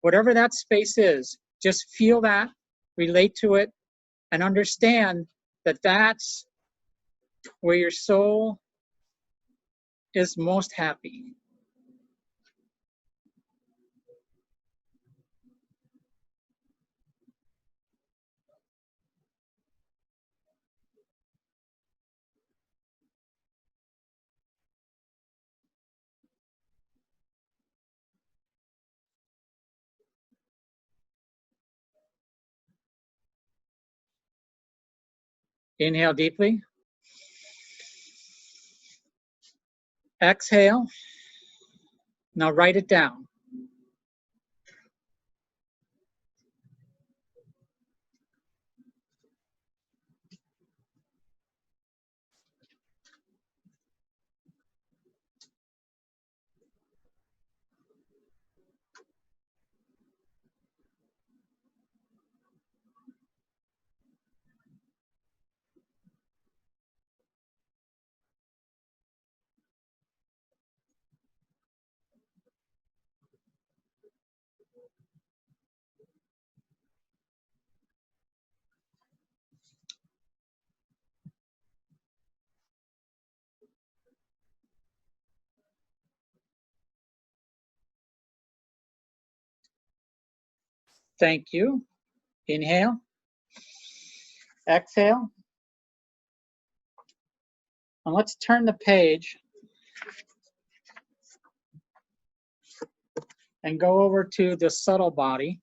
whatever that space is, just feel that, relate to it, and understand that that's where your soul is most happy. Inhale deeply. Exhale. Now write it down. Thank you. Inhale. Exhale. And let's turn the page and go over to the subtle body,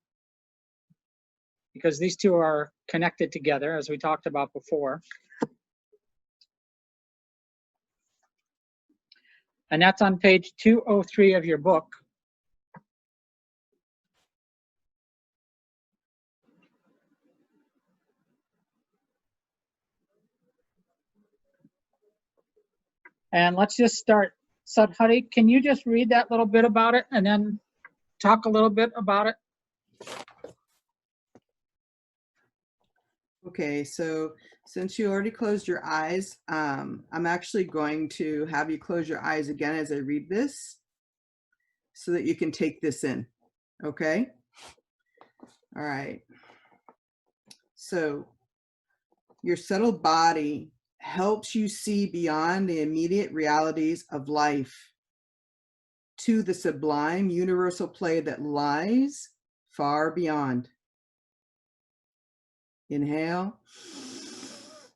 because these two are connected together, as we talked about before. And that's on page 203 of your book. And let's just start. Sadhari, can you just read that little bit about it and then talk a little bit about it? Okay, so since you already closed your eyes, I'm actually going to have you close your eyes again as I read this so that you can take this in. Okay? All right. So your settled body helps you see beyond the immediate realities of life to the sublime universal play that lies far beyond. Inhale,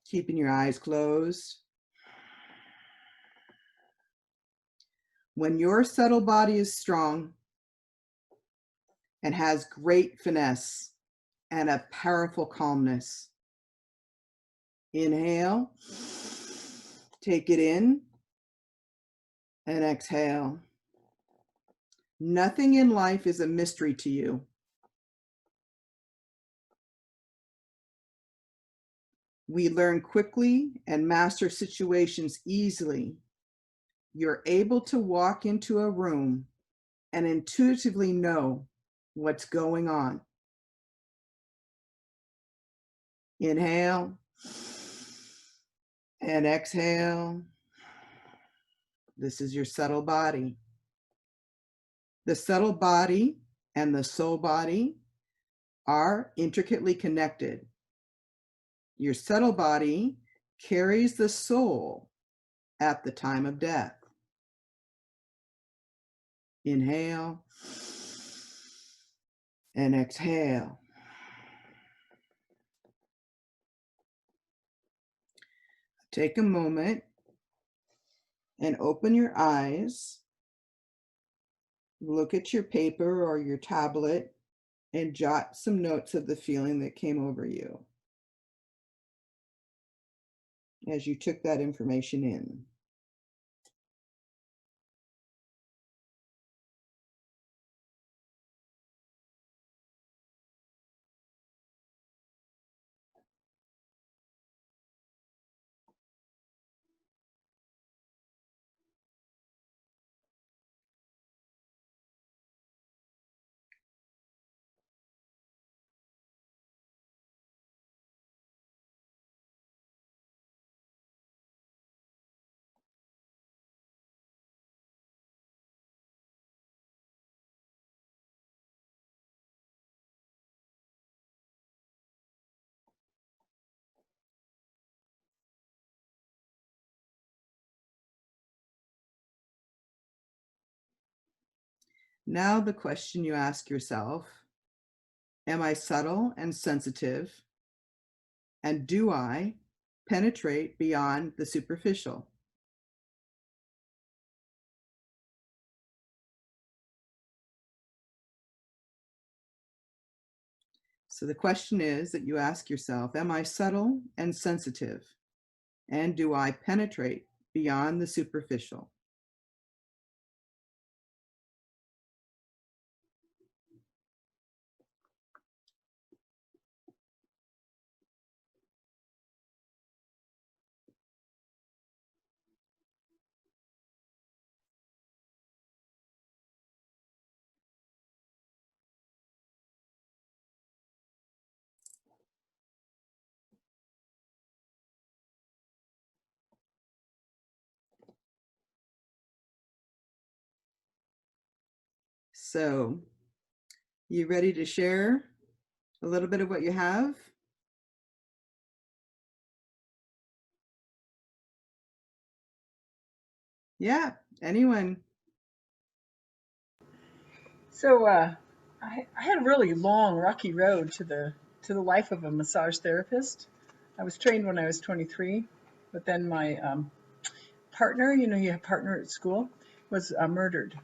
keeping your eyes closed. When your settled body is strong and has great finesse and a powerful calmness, inhale, take it in, and exhale. Nothing in life is a mystery to you. We learn quickly and master situations easily. You're able to walk into a room and intuitively know what's going on. Inhale and exhale. This is your subtle body. The subtle body and the soul body are intricately connected. Your subtle body carries the soul at the time of death. Inhale and exhale. Take a moment and open your eyes. Look at your paper or your tablet and jot some notes of the feeling that came over you as you took that information in. Now the question you ask yourself, am I subtle and sensitive? And do I penetrate beyond the superficial? So the question is that you ask yourself, am I subtle and sensitive? And do I penetrate beyond the superficial? So, you ready to share a little bit of what you have? Yeah, anyone? So I had a really long, rocky road to the life of a massage therapist. I was trained when I was 23, but then my partner, you have a partner at school, was murdered.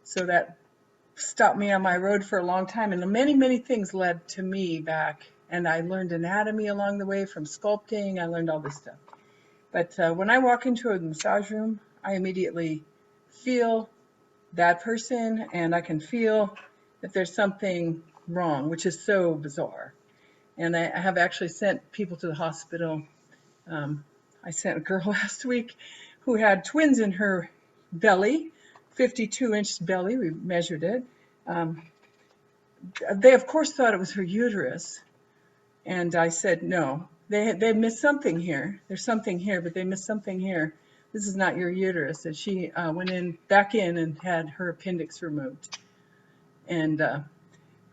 So that stopped me on my road for a long time, and many, many things led to me back. And I learned anatomy along the way from sculpting. I learned all this stuff. But when I walk into a massage room, I immediately feel that person, and I can feel that there's something wrong, which is so bizarre. And I have actually sent people to the hospital. I sent a girl last week who had twins in her belly, 52-inch belly. We measured it. They, of course, thought it was her uterus. And I said, no, they missed something here. There's something here, but they missed something here. This is not your uterus. And she went back in and had her appendix removed. And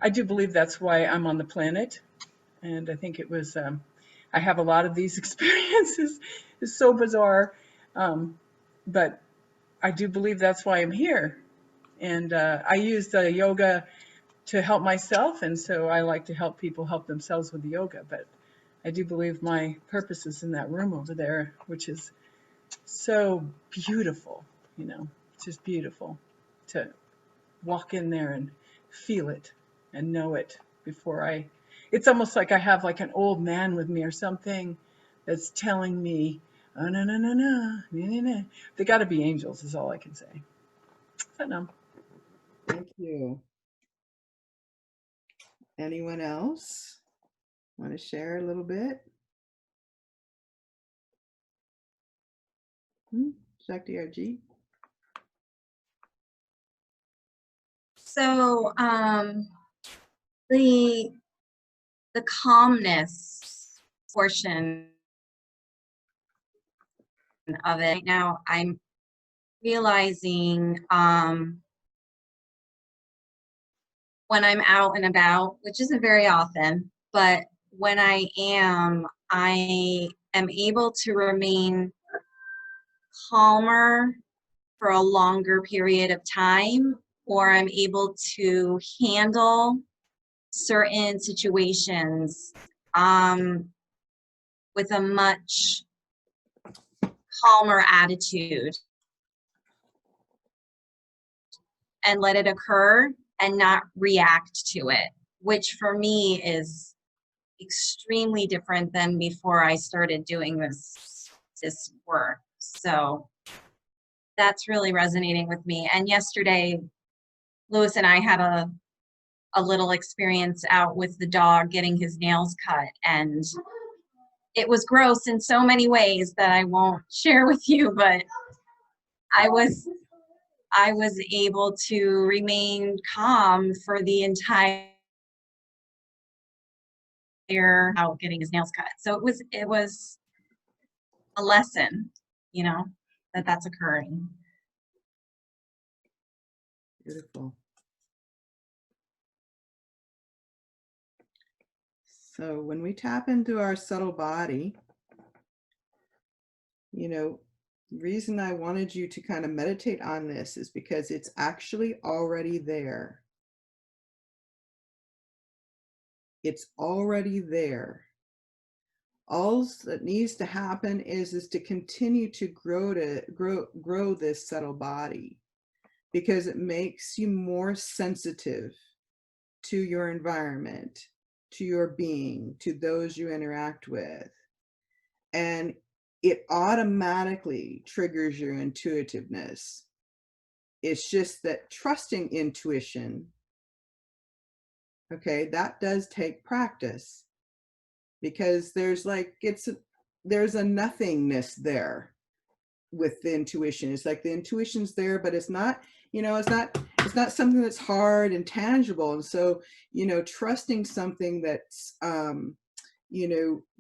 I do believe that's why I'm on the planet. And I think it was, I have a lot of these experiences. It's so bizarre. But I do believe that's why I'm here. And I use the yoga to help myself. And so I like to help people help themselves with the yoga. But I do believe my purpose is in that room over there, which is so beautiful, you know, just beautiful to walk in there and feel it and know it before it's almost like I have like an old man with me or something that's telling me, oh, no, no, no, no, no, no, no. They got to be angels is all I can say. I know. Thank you. Anyone else want to share a little bit? Shakti or G? So the calmness portion of it right now, I'm realizing when I'm out and about, which isn't very often, but when I am able to remain calmer for a longer period of time, or I'm able to handle certain situations with a much calmer attitude and let it occur and not react to it, which for me is extremely different than before I started doing this work. So that's really resonating with me. And yesterday, Lewis and I had a little experience out with the dog getting his nails cut, and it was gross in so many ways that I won't share with you, but I was able to remain calm for the entire out getting his nails cut. So it was a lesson, you know, that's occurring. Beautiful. So when we tap into our subtle body, you know, the reason I wanted you to kind of meditate on this is because it's actually already there. It's already there. All that needs to happen is to continue to grow this subtle body, because it makes you more sensitive to your environment, to your being, to those you interact with. And it automatically triggers your intuitiveness. It's just that trusting intuition, okay, that does take practice, because there's a nothingness there with the intuition. It's like the intuition's there, but it's not, it's not something that's hard and tangible. And so, trusting something that's,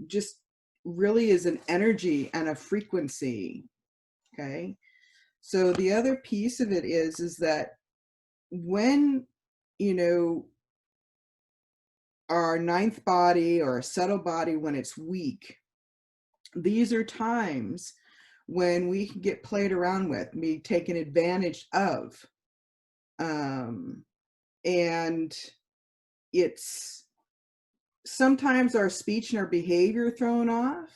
just really is an energy and a frequency. Okay. So the other piece of it is that when, our ninth body or a subtle body, when it's weak, these are times when we can get played around with, be taken advantage of. And it's sometimes our speech and our behavior thrown off.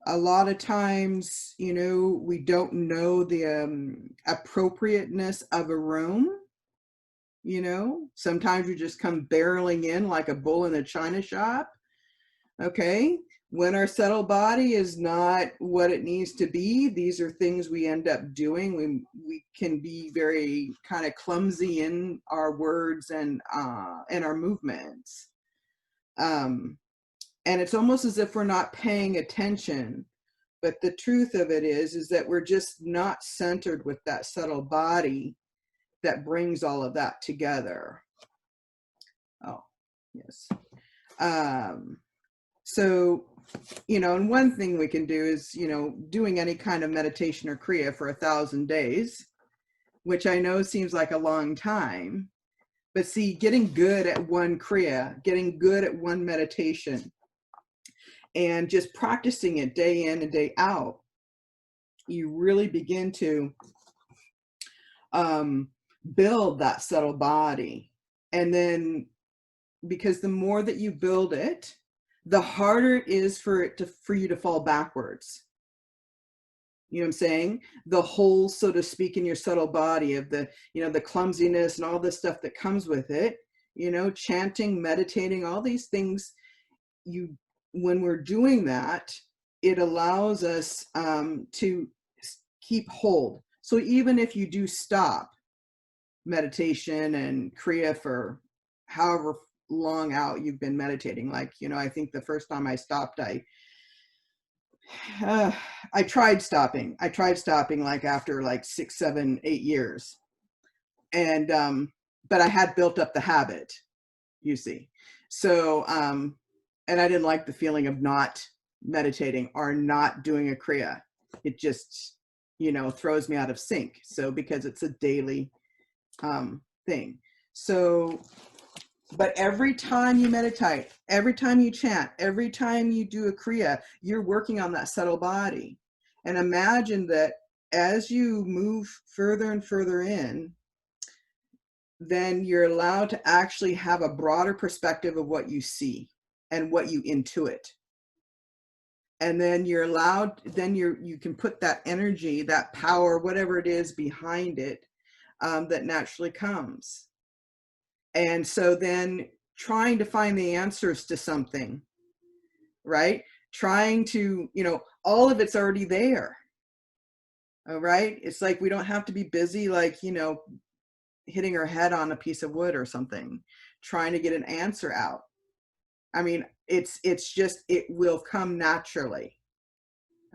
A lot of times, we don't know the appropriateness of a room. Sometimes you just come barreling in like a bull in a china shop. Okay. When our subtle body is not what it needs to be, these are things we end up doing. We can be very kind of clumsy in our words and our movements. And it's almost as if we're not paying attention. But the truth of it is that we're just not centered with that subtle body that brings all of that together. Oh, Yes. So, you know, and one thing we can do is, you know, doing any kind of meditation or Kriya for 1,000 days, which I know seems like a long time, but see, getting good at one Kriya, getting good at one meditation, and just practicing it day in and day out, you really begin to build that subtle body. And then, because the more that you build it, the harder it is for you to fall backwards. You know what I'm saying? The hole, so to speak, in your subtle body of the, you know, the clumsiness and all the stuff that comes with it, you know, chanting, meditating, all these things, when we're doing that, it allows us to keep hold. So even if you do stop meditation and Kriya for however long out you've been meditating, like, you know, I think the first time I stopped, I tried stopping like after like 6, 7, 8 years. And, but I had built up the habit, you see. So, and I didn't like the feeling of not meditating or not doing a Kriya. It just, you know, throws me out of sync. So, because it's a daily thing. So, but every time you meditate, every time you chant, every time you do a Kriya, you're working on that subtle body. And imagine that as you move further and further in, then you're allowed to actually have a broader perspective of what you see and what you intuit. And then you're allowed, then you can put that energy, that power, whatever it is behind it, that naturally comes. And so then trying to find the answers to something, right? Trying to, you know, all of it's already there. All right. It's like, we don't have to be busy, like, you know, hitting our head on a piece of wood or something, trying to get an answer out. I mean, it's just, it will come naturally.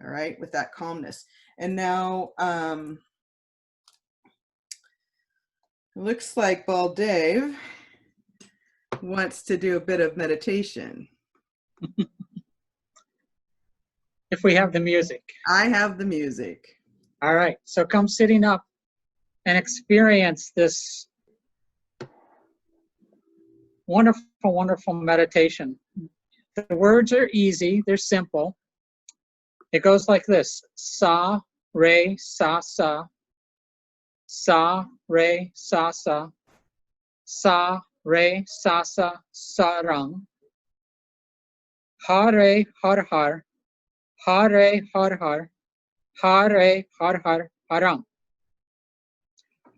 All right. With that calmness. And now, looks like Bald Dave wants to do a bit of meditation. If we have the music. I have the music. All right, so come sitting up and experience this wonderful, wonderful meditation. The words are easy, they're simple. It goes like this: sa, re, sa, sa, sa, re, sa, sa, re, sa, sarang, ha, re, har, har, ha, re, har, har, ha, re, har, har, harang.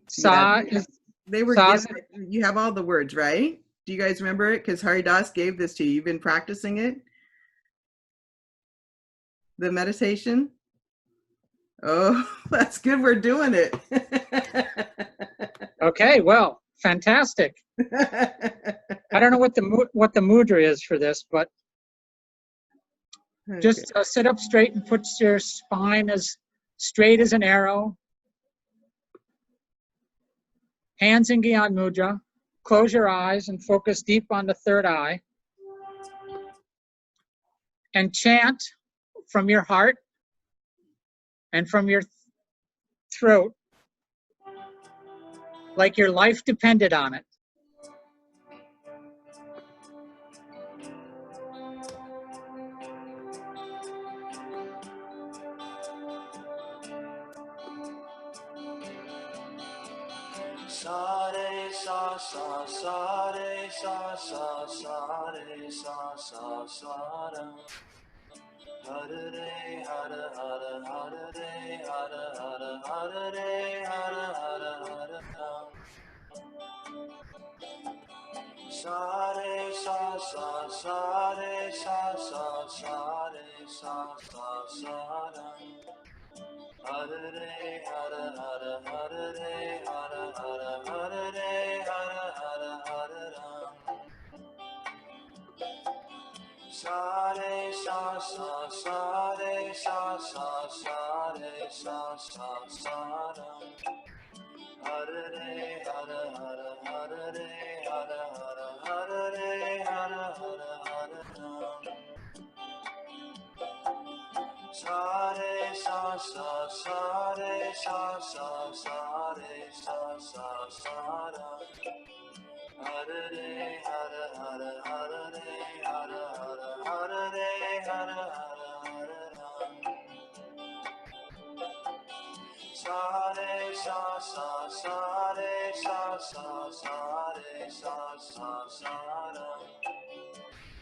Sa is, they were sa, given, you have all the words, right? Do you guys remember it? Because Haridas gave this to you. You've been practicing it? The meditation? Oh, that's good. We're doing it. Okay, well, fantastic. I don't know what the mudra is for this, but Okay. just sit up straight and put your spine as straight as an arrow. Hands in Gyan Mudra. Close your eyes and focus deep on the third eye. And chant from your heart and from your throat like your life depended on it. Sa re sa sa sa re sa sa sa re sa sa sa ra. Hare re hare hare hare re hare hare hare re hare hare hare ram. Sa re sa sa sa re sa sa sa re sa sa sa ram. Hare re hare hare hare re hare hare hare re hare hare hare ram. Sa re sa sa sa re sa sa sa re sa sa sa ram. Hare re hare hare hare re hare hare hare re hare sa re sa sa sa re sa sa sa re sa sa sa ra. Hare re hare hare hare re hare hare hare re hare hare hare ram. Sa re sa sa sa re sa sa sa re sa sa sa ram.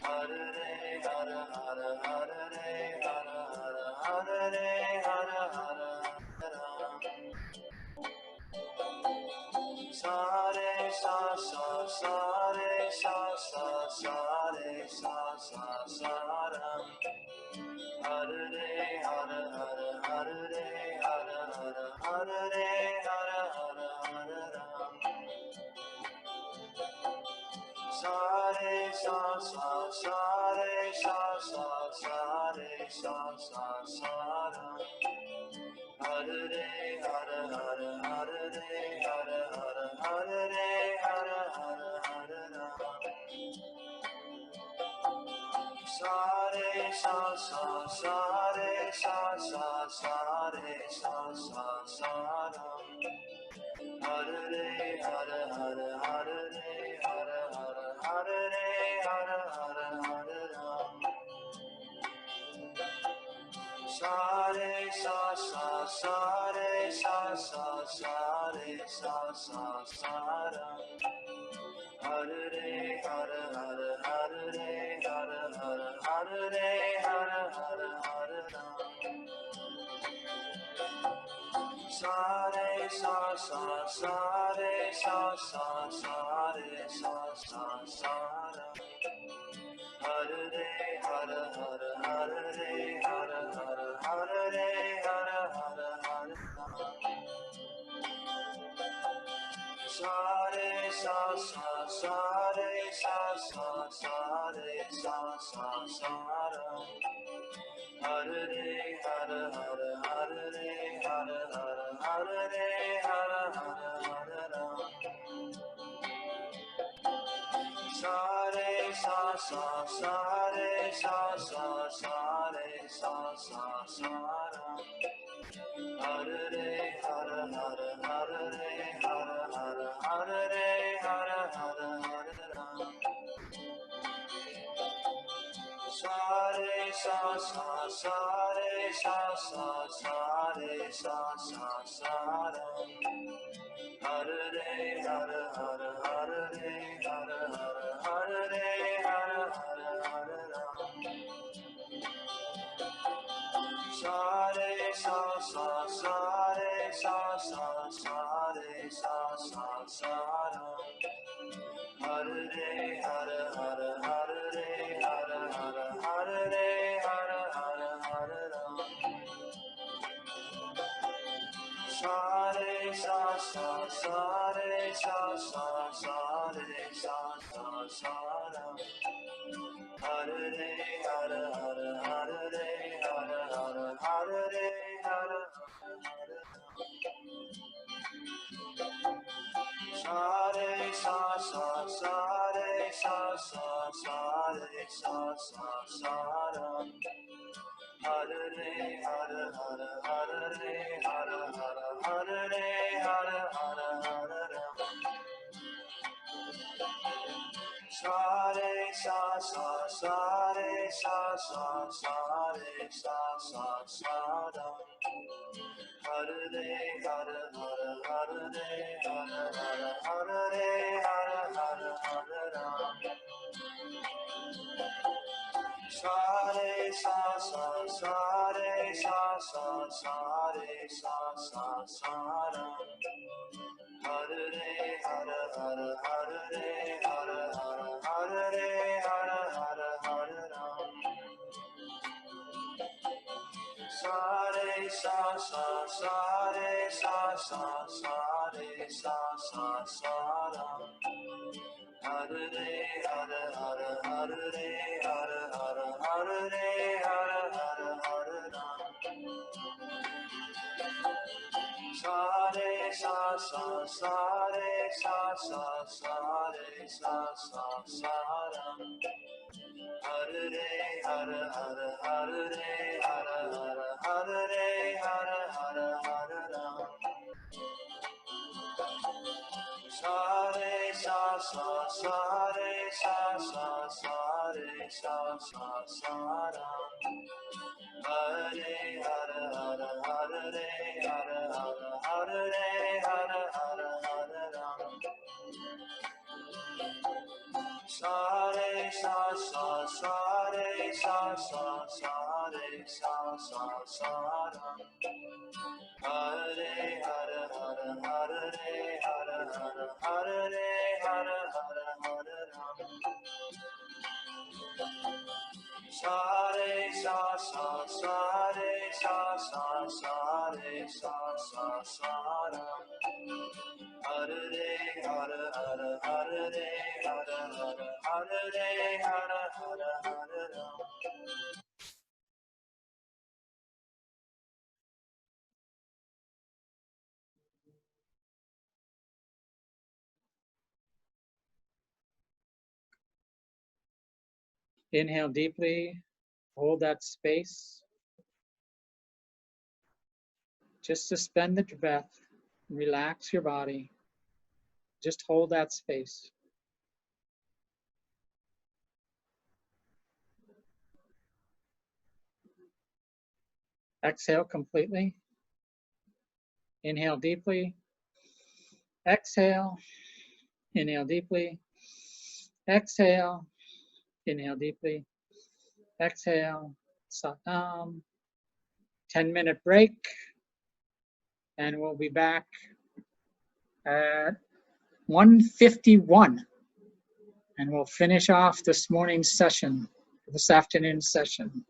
Hare re hare hare hare re hare hare hare re hare hare hare ram. Sa re sa sa sa re sa sa sa re sa sa sa ram. Hare re hare hare hare re hare hare hare re hare hare hare ram. Sa re sa sa sa re sa sa sa re sa sa sa ram. Hare re hare hare hare re hare hare hare re hare hare hare ram. Sa re sa sa sa re sa sa sa re sa sa sa ram. Hare re hare hare hare re hare hare hare re hare hare hare ram. Sa re sa sa sa re sa sa sa re sa sa sa ram. Hare re hare hare hare re hare hare hare re hare hare hare ram. Sa re sa sa sa re sa sa sa re sa sa sa ram. Hare re hare hare hare re hare hare hare re hare hare hare ram. Sa re sa sa sa re sa sa sa re sa sa sa ram. Hare re hare hare hare re hare hare hare re hare hare hare ram. Sa re sa sa sa re sa sa sa re sa sa sa ram. Hare re hare hare hare re hare hare hare re hare hare hare ram. Sa re sa sa sa re sa sa sa re sa sa sa ram. Hare re hare hare hare re hare hare hare re hare hare hare ram. Sa re sa sa sa re sa sa sa re sa sa sa ram. Hare re hare hare hare re hare hare hare re hare hare hare ram. Sa re sa sa sa re sa sa sa re sa sa sa ram. Hare re hare hare hare re hare hare hare re hare hare hare ram. Sa re sa sa sa re sa sa sa re sa sa sa ram. Hare re hare hare hare re hare hare hare re hare hare hare ram. Sa re sa sa sa re sa sa sa re sa sa sa ram. Hare re hare hare hare re hare hare hare re hare hare hare ram. Sa re sa sa sa re sa sa sa re sa sa sa ram. Hare re hare hare hare re hare hare hare re hare hare hare ram. Sa re sa sa sa re sa sa sa re sa sa sa ram. Hare re hare hare hare re hare hare hare re hare hare hare ram. Sa re sa sa sa re sa sa sa re sa sa sa ram. Hare re hare hare hare re hare hare sa sa sa ram. Hare Hare Hare Hare Hare Hare Hare Hare Hare Hare Ram. Sa re sa sa sa re sa sa sa re sa sa sa ram. Hare Hare Hare Hare Hare Hare Hare Hare Hare Hare Ram. Sa re sa sa sa re sa sa sa re sa sa sa ram. Hare Hare Hare Hare Hare Hare Hare Hare Hare Hare Ram. Inhale deeply, hold that space. Just suspend the breath, relax your body. Just hold that space. Exhale completely. Inhale deeply. Exhale. Inhale deeply. Exhale. Inhale deeply. Exhale. Satam. 10-minute break. And we'll be back at 1:51. And we'll finish off this morning's session, this afternoon's session.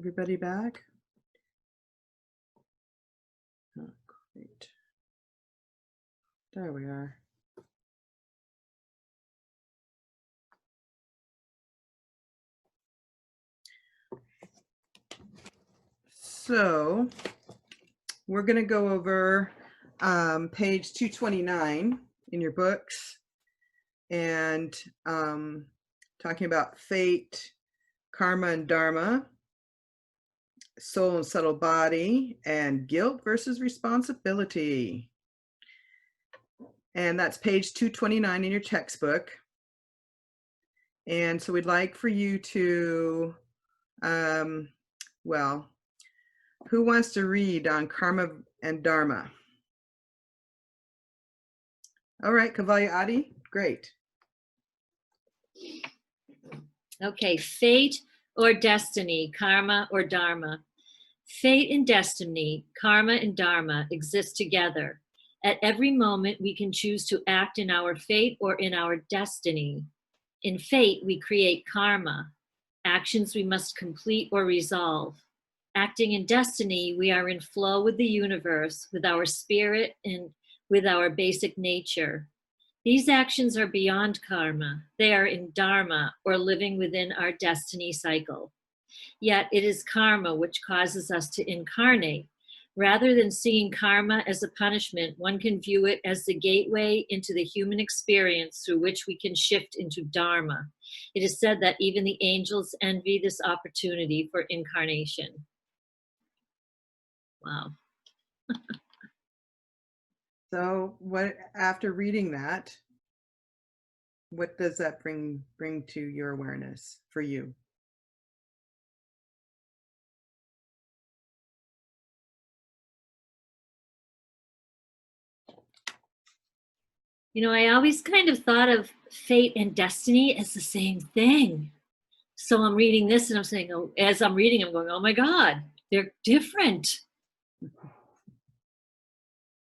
Everybody back? Oh, great. There we are. So we're going to go over page 229 in your books, and talking about fate, karma and dharma, soul and subtle body, and guilt versus responsibility. And that's page 229 in your textbook. And so we'd like for you to, well, who wants to read on karma and dharma? All right, Kavaya Adi, great. Okay, fate or destiny, karma or dharma. Fate and destiny, karma and dharma exist together. At every moment, we can choose to act in our fate or in our destiny. In fate, we create karma, actions we must complete or resolve. Acting in destiny, we are in flow with the universe, with our spirit, and with our basic nature. These actions are beyond karma. They are in dharma, or living within our destiny cycle. Yet it is karma which causes us to incarnate. Rather than seeing karma as a punishment, one can view it as the gateway into the human experience through which we can shift into dharma. It is said that even the angels envy this opportunity for incarnation. Wow. So what, after reading that, what does that bring to your awareness for you? You know, I always kind of thought of fate and destiny as the same thing. So I'm reading this and I'm saying, oh, as I'm reading, I'm going, oh my God, they're different.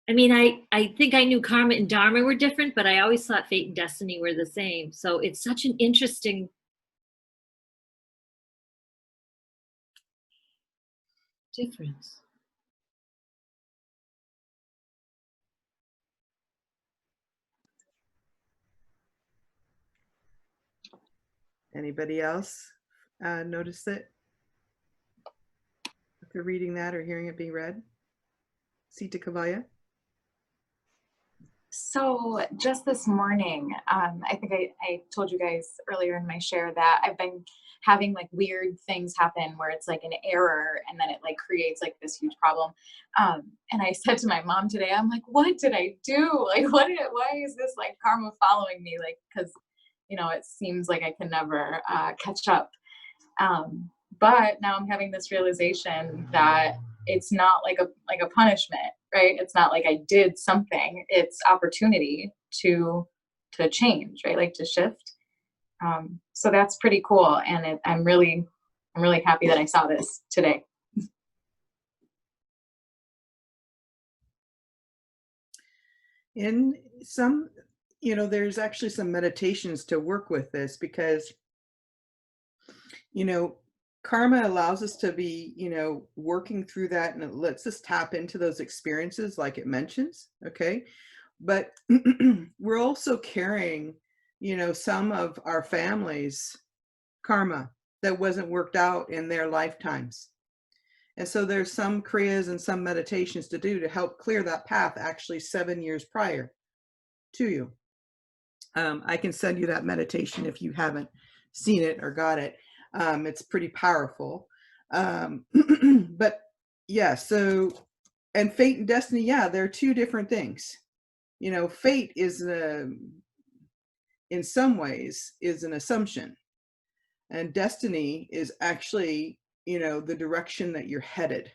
I mean, I think I knew karma and dharma were different, but I always thought fate and destiny were the same. So it's such an interesting difference. Anybody else notice it after reading that or hearing it being read? Sita Kavaya? So just this morning, I think I told you guys earlier in my share that I've been having like weird things happen where it's like an error and then it like creates like this huge problem. And I said to my mom today, I'm like, what did I do? Like, why is this like karma following me? Like, cause you know, it seems like I can never catch up. But now I'm having this realization that it's not like a punishment, right? It's not like I did something. It's opportunity to change, right? Like to shift. So that's pretty cool, and I'm really happy that I saw this today. In some, you know, there's actually some meditations to work with this because, you know, karma allows us to be, you know, working through that, and it lets us tap into those experiences like it mentions, okay? But we're also carrying, you know, some of our families' karma that wasn't worked out in their lifetimes. And so there's some kriyas and some meditations to do to help clear that path actually 7 years prior to you. I can send you that meditation if you haven't seen it or got it. It's pretty powerful. But yeah, so, and fate and destiny, yeah, they're two different things. You know, fate is in some ways is an assumption, and destiny is actually, you know, the direction that you're headed.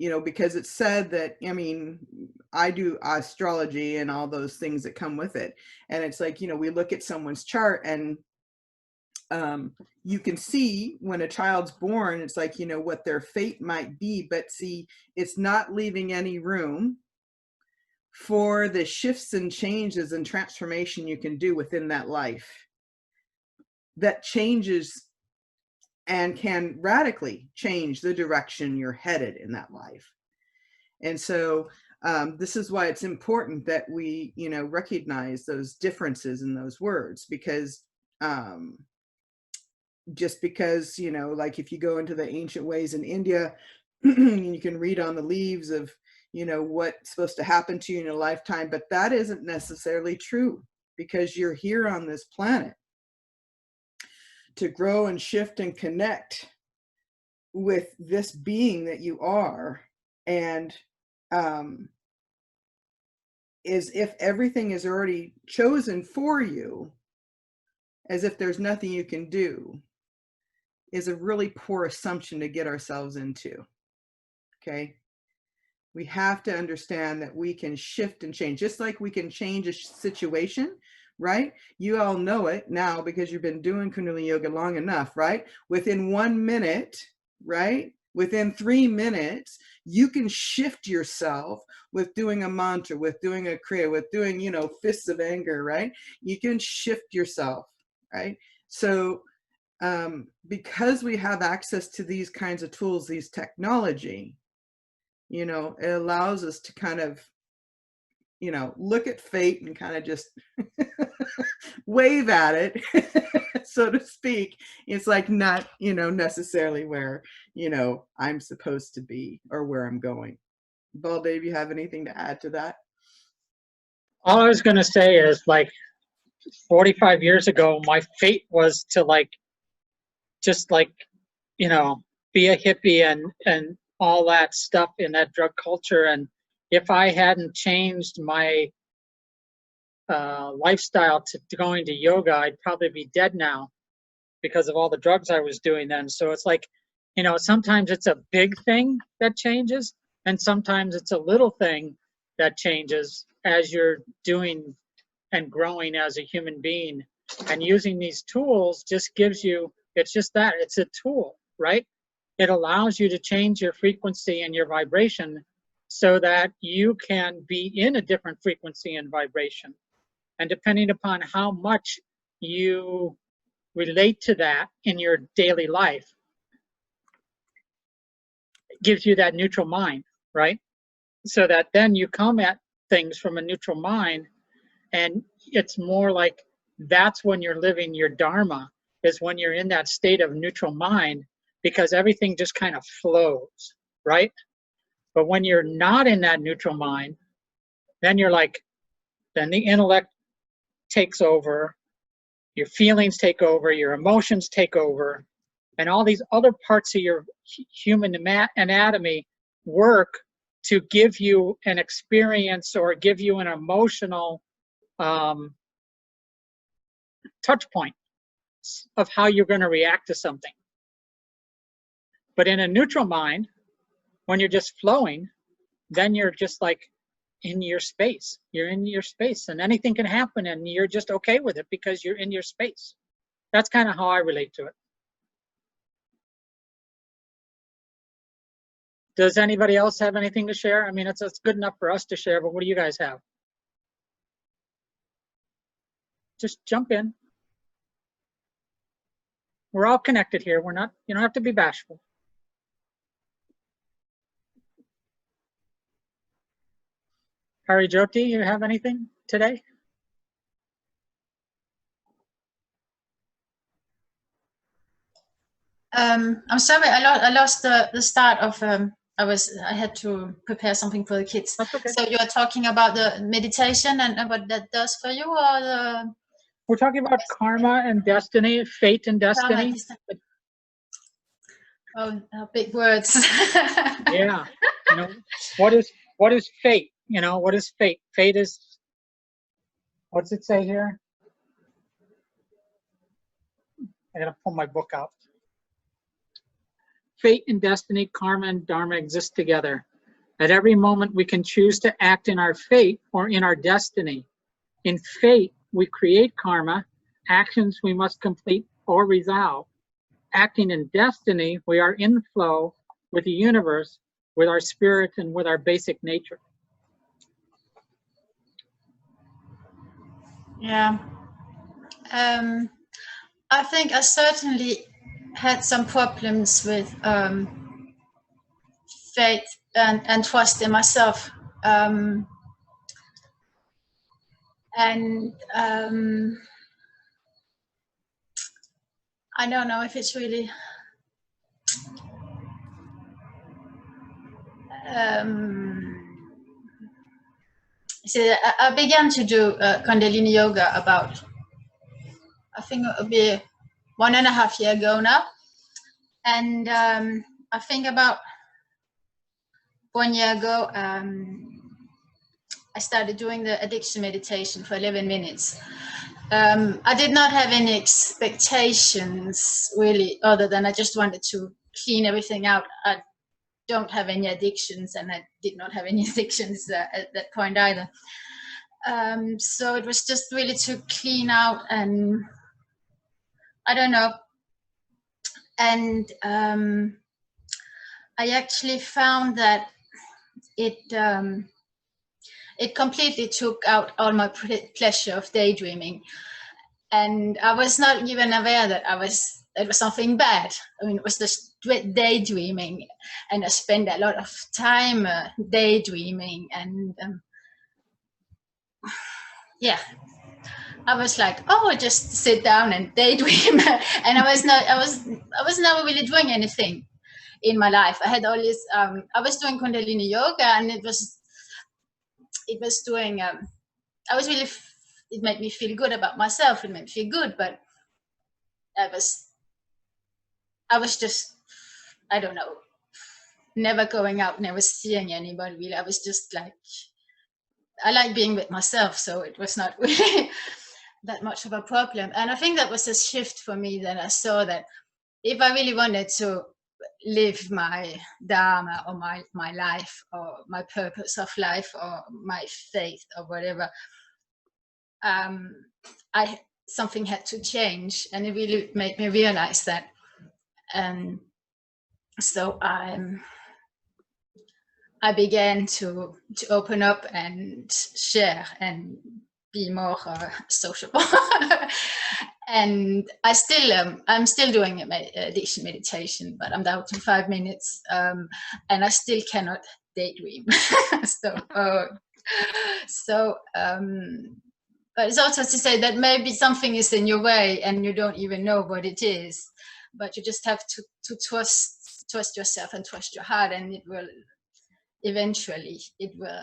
You know, because it's said that, I mean, I do astrology and all those things that come with it. And it's like, you know, we look at someone's chart and you can see when a child's born, it's like, you know, what their fate might be, but see, it's not leaving any room for the shifts and changes and transformation you can do within that life that changes and can radically change the direction you're headed in that life. And so this is why it's important that we, you know, recognize those differences in those words, because just because, you know, like if you go into the ancient ways in India, you can read on the leaves of, you know, what's supposed to happen to you in a lifetime, but that isn't necessarily true, because you're here on this planet to grow and shift and connect with this being that you are. And is if everything is already chosen for you, as if there's nothing you can do, is a really poor assumption to get ourselves into. Okay. We have to understand that we can shift and change, just like we can change a situation, right? You all know it now because you've been doing Kundalini yoga long enough, right? Within 1 minute, right? Within 3 minutes, you can shift yourself with doing a mantra, with doing a kriya, with doing, you know, fists of anger, right? You can shift yourself, right? So because we have access to these kinds of tools, these technology, you know, it allows us to kind of, you know, look at fate and kind of just wave at it, so to speak. It's like not, you know, necessarily where, you know, I'm supposed to be or where I'm going. Baldev, you have anything to add to that? All I was going to say is, like, 45 years ago, my fate was to, like, just like, you know, be a hippie and all that stuff in that drug culture. And if I hadn't changed my lifestyle to going to yoga, I'd probably be dead now because of all the drugs I was doing then. So it's like, you know, sometimes it's a big thing that changes, and sometimes it's a little thing that changes as you're doing and growing as a human being. And using these tools just gives you, it's just that, it's a tool, right? It allows you to change your frequency and your vibration so that you can be in a different frequency and vibration. And depending upon how much you relate to that in your daily life, it gives you that neutral mind, right? So that then you come at things from a neutral mind, and it's more like that's when you're living your dharma, is when you're in that state of neutral mind, because everything just kind of flows, right? But when you're not in that neutral mind, then you're like, then the intellect takes over, your feelings take over, your emotions take over, and all these other parts of your human anatomy work to give you an experience or give you an emotional touch point of how you're going to react to something. But in a neutral mind, when you're just flowing, then you're just like in your space. You're in your space, and anything can happen, and you're just okay with it because you're in your space. That's kind of how I relate to it. Does anybody else have anything to share? I mean, it's good enough for us to share, but what do you guys have? Just jump in. We're all connected here. We're not, you don't have to be bashful. Hari Jyoti, you have anything today? I'm sorry, I lost the start of I had to prepare something for the kids. That's okay. So you are talking about the meditation and what that does for you, or the We're talking about karma and destiny, fate and destiny. Oh, big words. Yeah. You know, what is fate? You know, what is fate? Fate is, what's it say here? I gotta pull my book out. Fate and destiny, karma and dharma exist together. At every moment, we can choose to act in our fate or in our destiny. In fate, we create karma, actions we must complete or resolve. Acting in destiny, we are in flow with the universe, with our spirit, and with our basic nature. Yeah. I think I certainly had some problems with faith and trust in myself. And I don't know if it's really so I began to do Kundalini yoga about, I think it would be 1.5 years ago now. And I think about 1 year ago, I started doing the addiction meditation for 11 minutes. I did not have any expectations really, other than I just wanted to clean everything out. I don't have any addictions, and I did not have any addictions at that point either. So it was just really to clean out, and I don't know. And I actually found that it completely took out all my pleasure of daydreaming. And I was not even aware that it was something bad. I mean, it was just daydreaming, and I spent a lot of time daydreaming, and yeah, I was like, oh, just sit down and daydream, and I was never really doing anything in my life. I had all this. I was doing Kundalini yoga, and it was doing. I was really. It made me feel good about myself. It made me feel good, but I was just, I don't know, never going out, never seeing anybody really. I was just like, I like being with myself, so it was not really that much of a problem. And I think that was a shift for me. Then I saw that if I really wanted to live my dharma or my life or my purpose of life or my faith or whatever, something had to change, and it really made me realize that. And so I began to open up and share and be more sociable. And I'm still doing addiction meditation, but I'm down to 5 minutes, and I still cannot daydream. But it's also to say that maybe something is in your way and you don't even know what it is, but you just have to trust yourself and trust your heart, and it will eventually it will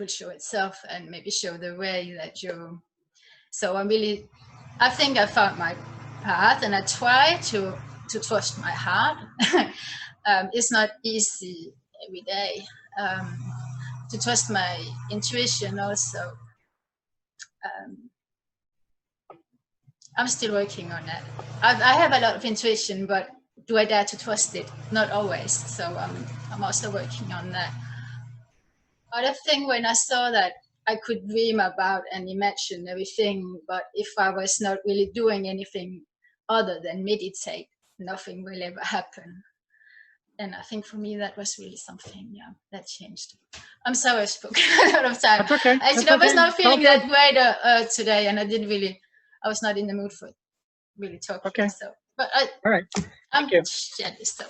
show itself and maybe show the way that you. So I think I found my path, and I try to trust my heart. It's not easy every day. To trust my intuition also. I'm still working on that. I have a lot of intuition, but do I dare to trust it? Not always. So I'm also working on that. Other thing, when I saw that I could dream about and imagine everything, but if I was not really doing anything other than meditate, nothing will ever happen. And I think for me that was really something, that changed. I'm sorry I spoke a lot of time. That's okay. Actually, I was not feeling that great today, and I was not in the mood for really talking. Okay. So, but all right. Thank you. So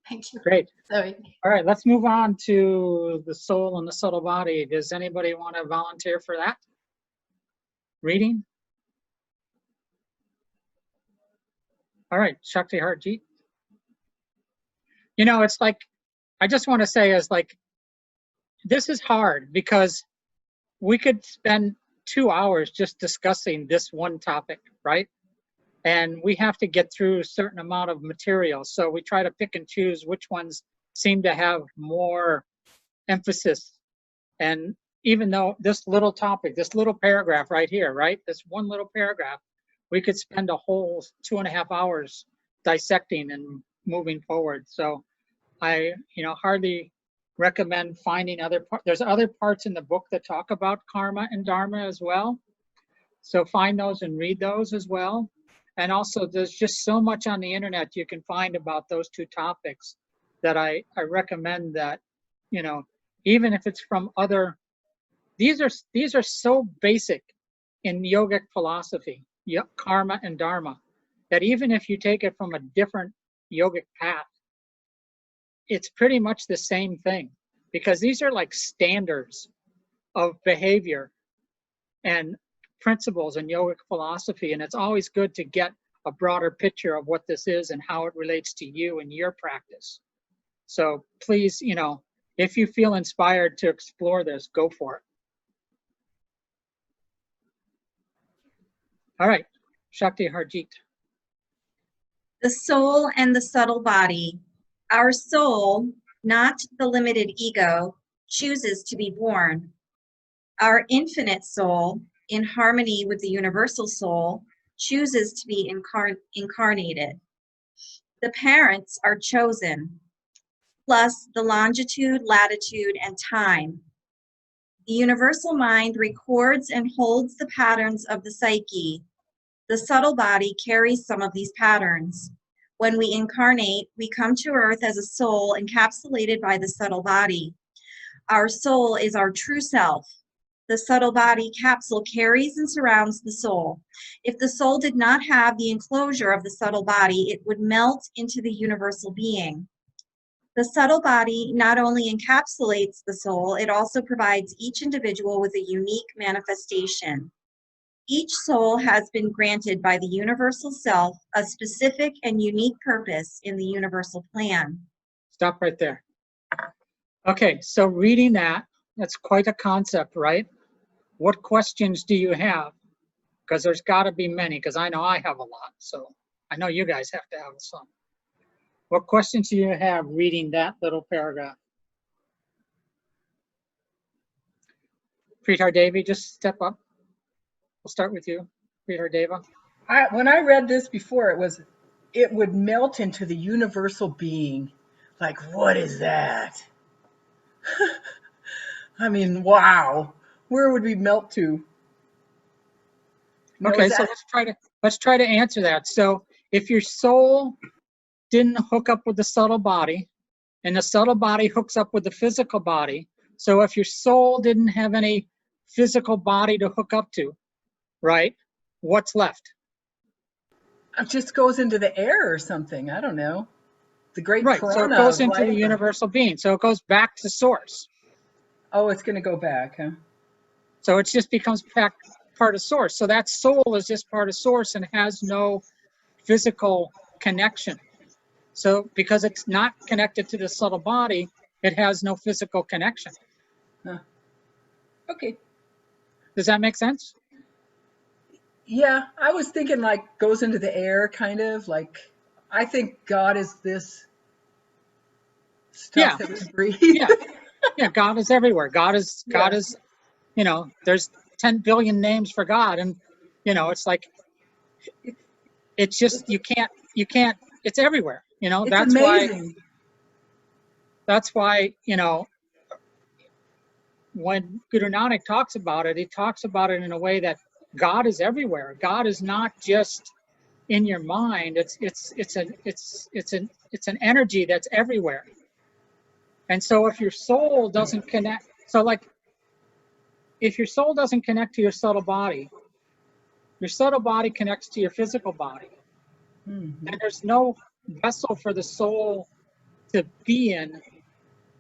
thank you. Great. Sorry. All right, let's move on to the soul and the subtle body. Does anybody want to volunteer for that? Reading? All right, Shakti Harjeet. You know, it's like, I just want to say is like, this is hard because we could spend 2 hours just discussing this one topic, right? And we have to get through a certain amount of material. So we try to pick and choose which ones seem to have more emphasis. And even though this little topic, this little paragraph right here, right? This one little paragraph, we could spend a whole 2.5 hours dissecting and moving forward. So I, hardly recommend finding other parts. There's other parts in the book that talk about karma and dharma as well. So find those and read those as well. And also there's just so much on the internet you can find about those two topics that I recommend that, even if it's from other, these are so basic in yogic philosophy, karma and dharma. that even if you take it from a different yogic path, it's pretty much the same thing, because these are like standards of behavior and principles in yogic philosophy. And it's always good to get a broader picture of what this is and how it relates to you and your practice. So please, you know, if you feel inspired to explore this, go for it. All right, Shakti Harjeet. The soul and the subtle body. Our soul, not the limited ego, chooses to be born. Our infinite soul, in harmony with the universal soul, chooses to be incarnated. The parents are chosen, plus the longitude, latitude, and time. The universal mind records and holds the patterns of the psyche. The subtle body carries some of these patterns. When we incarnate, we come to earth as a soul encapsulated by the subtle body. Our soul is our true self. The subtle body capsule carries and surrounds the soul. If the soul did not have the enclosure of the subtle body, it would melt into the universal being. The subtle body not only encapsulates the soul, it also provides each individual with a unique manifestation. Each soul has been granted by the universal self a specific and unique purpose in the universal plan. Stop right there. Okay, so reading that, that's quite a concept, right? What questions do you have? Because there's got to be many, because I know I have a lot. So I know you guys have to have some. What questions do you have reading that little paragraph? Preetar Devi, just step up. We'll start with you, Preetar Deva. When I read this before, it would melt into the universal being. Like, what is that? I mean, wow. Where would we melt to? Now, Okay, so let's try to answer that. So if your soul didn't hook up with the subtle body, and the subtle body hooks up with the physical body, so if your soul didn't have any physical body to hook up to, right, what's left? it just goes into the air or something. I don't know. The great Right, prana so it goes of into the life. universal being. So it goes back to source. Oh, it's going to go back, huh? So it just becomes part of source. So that soul is just part of source and has no physical connection. So because it's not connected to the subtle body, it has no physical connection. Huh. Okay. Does that make sense? Yeah, I was thinking like goes into the air, kind of like, I think God is this stuff that we breathe. Yeah, God is everywhere. God is, you know, there's 10 billion names for God, and you know, it's like, it's just, you can't, it's everywhere, you know. It's That's amazing. why, you know, when Guru Nanak talks about it, he talks about it in a way that God is everywhere. God is not just in your mind. It's an energy that's everywhere. And so if your soul doesn't connect, so like if your soul doesn't connect to your subtle body connects to your physical body. Mm-hmm. And there's no vessel for the soul to be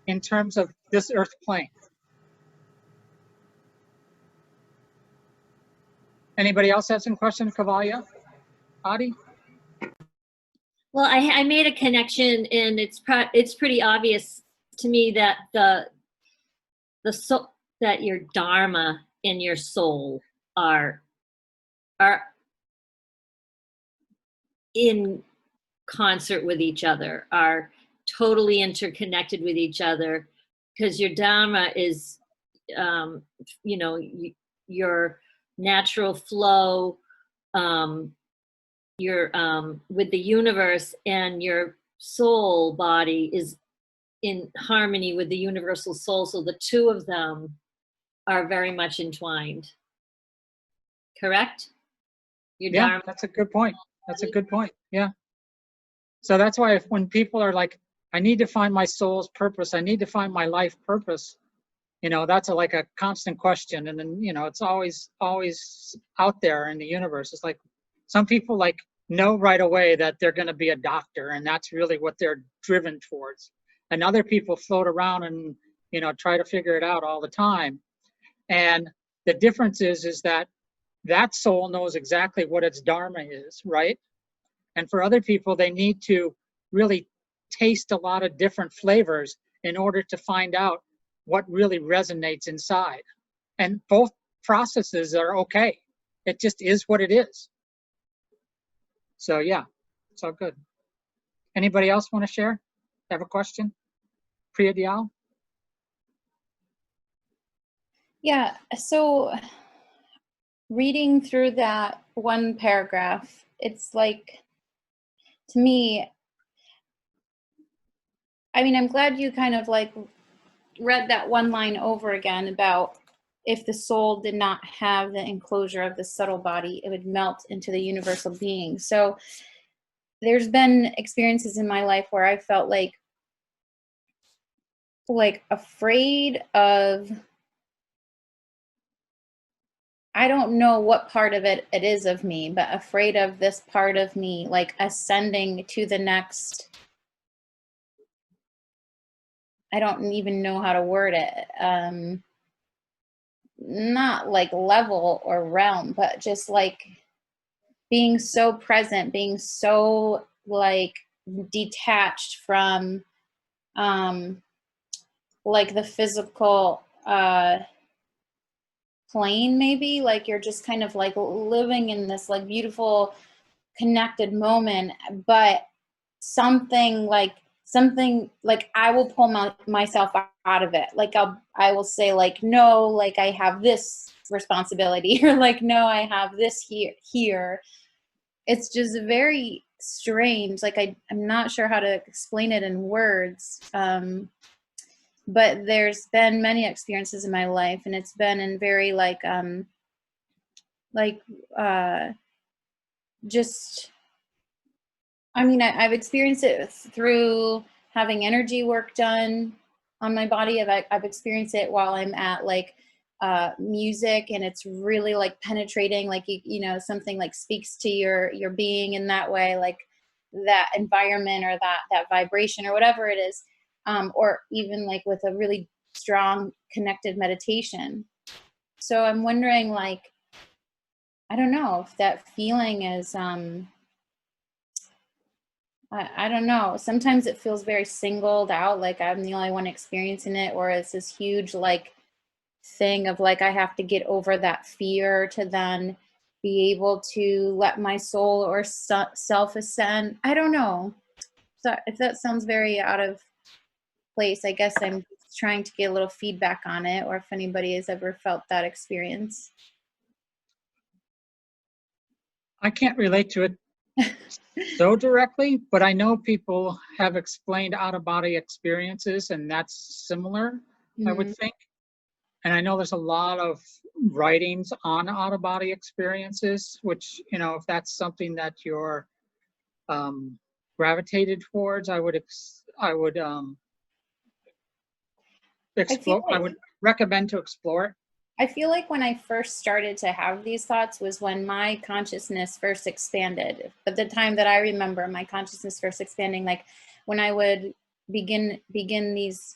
in terms of this earth plane. Anybody else have some question, Kavalia? Adi? Well, I made a connection, and it's pretty obvious to me that the soul, that your dharma and your soul are in concert with each other, are totally interconnected with each other, because your dharma is, you know, your natural flow, your with the universe, and your soul body is in harmony with the universal soul. So the two of them are very much entwined. Correct? Your Yeah, dharma. that's a good point. That's a good point. Yeah. So that's why when people are like, I need to find my soul's purpose, I need to find my life purpose, you know, that's like a constant question. And then, you know, it's always out there in the universe. It's like some people like know right away that they're going to be a doctor, and that's really what they're driven towards. And other people float around and, you know, try to figure it out all the time. And the difference is that that soul knows exactly what its dharma is, right? And for other people, they need to really taste a lot of different flavors in order to find out what really resonates inside. And both processes are okay. It just is what it is. So yeah, it's all good. Anybody else want to share? Have a question? Priya Dial? Yeah, so reading through that one paragraph, it's like, to me, I mean, I'm glad you kind of like read that one line over again about if the soul did not have the enclosure of the subtle body, it would melt into the universal being. So there's been experiences in my life where I felt like afraid of, I don't know what part of it is of me, but afraid of this part of me, like ascending to the next, I don't even know how to word it. Not like level or realm, but just like being so present, being so like detached from like the physical plane, maybe like you're just kind of like living in this like beautiful connected moment, but something like I will pull myself out of it. Like I will say like, no, like I have this responsibility, or like, no, I have this here. It's just very strange. Like I'm not sure how to explain it in words. But there's been many experiences in my life, and it's been in very just, I mean, I've experienced it through having energy work done on my body. I've experienced it while I'm at like music, and it's really like penetrating, like you know, something like speaks to your being in that way, like that environment or that vibration or whatever it is, or even like with a really strong connected meditation. So I'm wondering, like, I don't know if that feeling is I don't know. Sometimes it feels very singled out, like I'm the only one experiencing it, or it's this huge like thing of like I have to get over that fear to then be able to let my soul or self ascend. I don't know. So if that sounds very out of place, I guess I'm trying to get a little feedback on it, or if anybody has ever felt that experience. I can't relate to it so directly, but I know people have explained out-of-body experiences, and that's similar, I would think. And I know there's a lot of writings on out-of-body experiences, which, you know, if that's something that you're gravitated towards, I would explore. I would recommend to explore it. I feel like when I first started to have these thoughts was when my consciousness first expanded. But the time that I remember my consciousness first expanding, like when I would begin these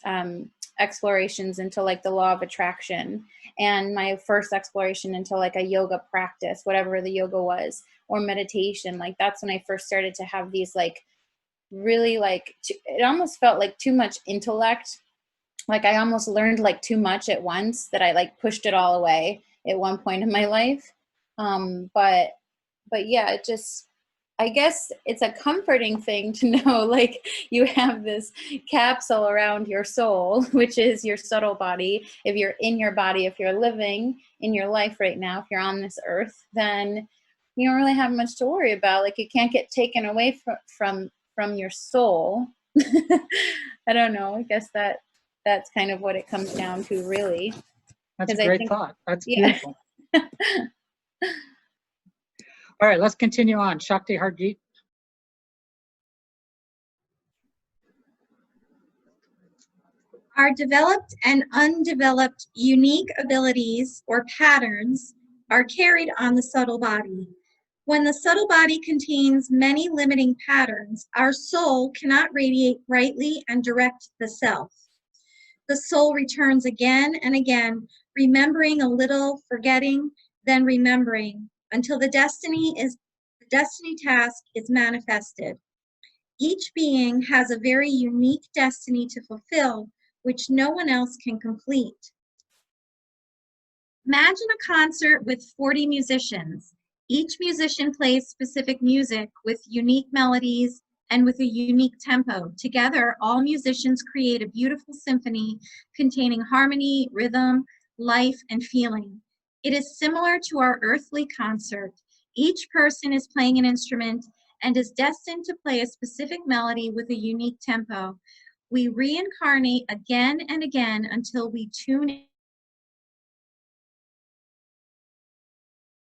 explorations into like the law of attraction, and my first exploration into like a yoga practice, whatever the yoga was, or meditation, like that's when I first started to have these like really like, it almost felt like too much intellect. Like I almost learned like too much at once, that I like pushed it all away at one point in my life. But yeah, it just, I guess it's a comforting thing to know like you have this capsule around your soul, which is your subtle body. If you're in your body, if you're living in your life right now, if you're on this earth, then you don't really have much to worry about. Like you can't get taken away from your soul. I don't know. I guess that's kind of what it comes down to, really. That's a great thought. That's yeah. beautiful. All right, let's continue on. Shakti Harjeet. Our developed and undeveloped unique abilities or patterns are carried on the subtle body. When the subtle body contains many limiting patterns, our soul cannot radiate brightly and direct the self. The soul returns again and again, remembering a little, forgetting, then remembering, until the destiny task is manifested. Each being has a very unique destiny to fulfill, which no one else can complete. Imagine a concert with 40 musicians. Each musician plays specific music with unique melodies and with a unique tempo. Together, all musicians create a beautiful symphony containing harmony, rhythm, life, and feeling. It is similar to our earthly concert. Each person is playing an instrument and is destined to play a specific melody with a unique tempo. We reincarnate again and again until we tune in.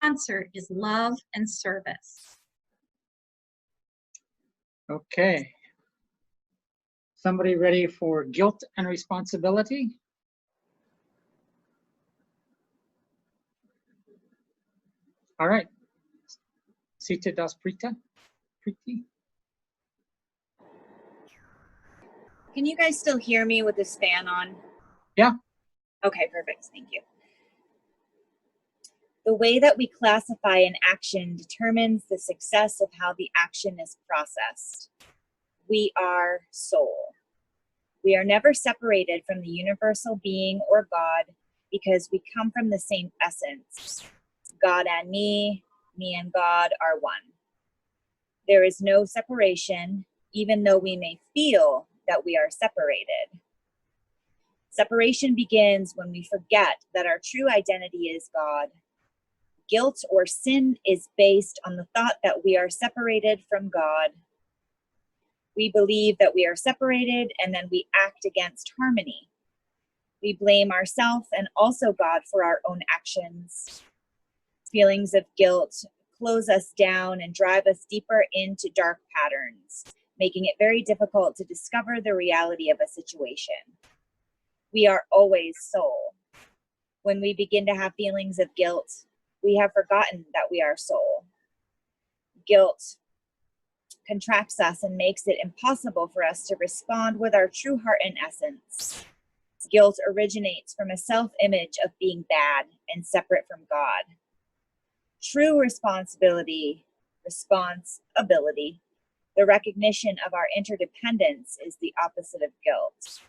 Concert is love and service. Okay. Somebody ready for guilt and responsibility? All right. Sita Das Priti. Can you guys still hear me with this fan on? Yeah. Okay, perfect. Thank you. The way that we classify an action determines the success of how the action is processed. We are soul. We are never separated from the universal being or God because we come from the same essence. God and me and God are one. There is no separation, even though we may feel that we are separated. Separation begins when we forget that our true identity is God. Guilt or sin is based on the thought that we are separated from God. We believe that we are separated and then we act against harmony. We blame ourselves and also God for our own actions. Feelings of guilt close us down and drive us deeper into dark patterns, making it very difficult to discover the reality of a situation. We are always soul. When we begin to have feelings of guilt, we have forgotten that we are soul. Guilt contracts us and makes it impossible for us to respond with our true heart and essence. Guilt originates from a self-image of being bad and separate from God. True responsibility, the recognition of our interdependence is the opposite of guilt.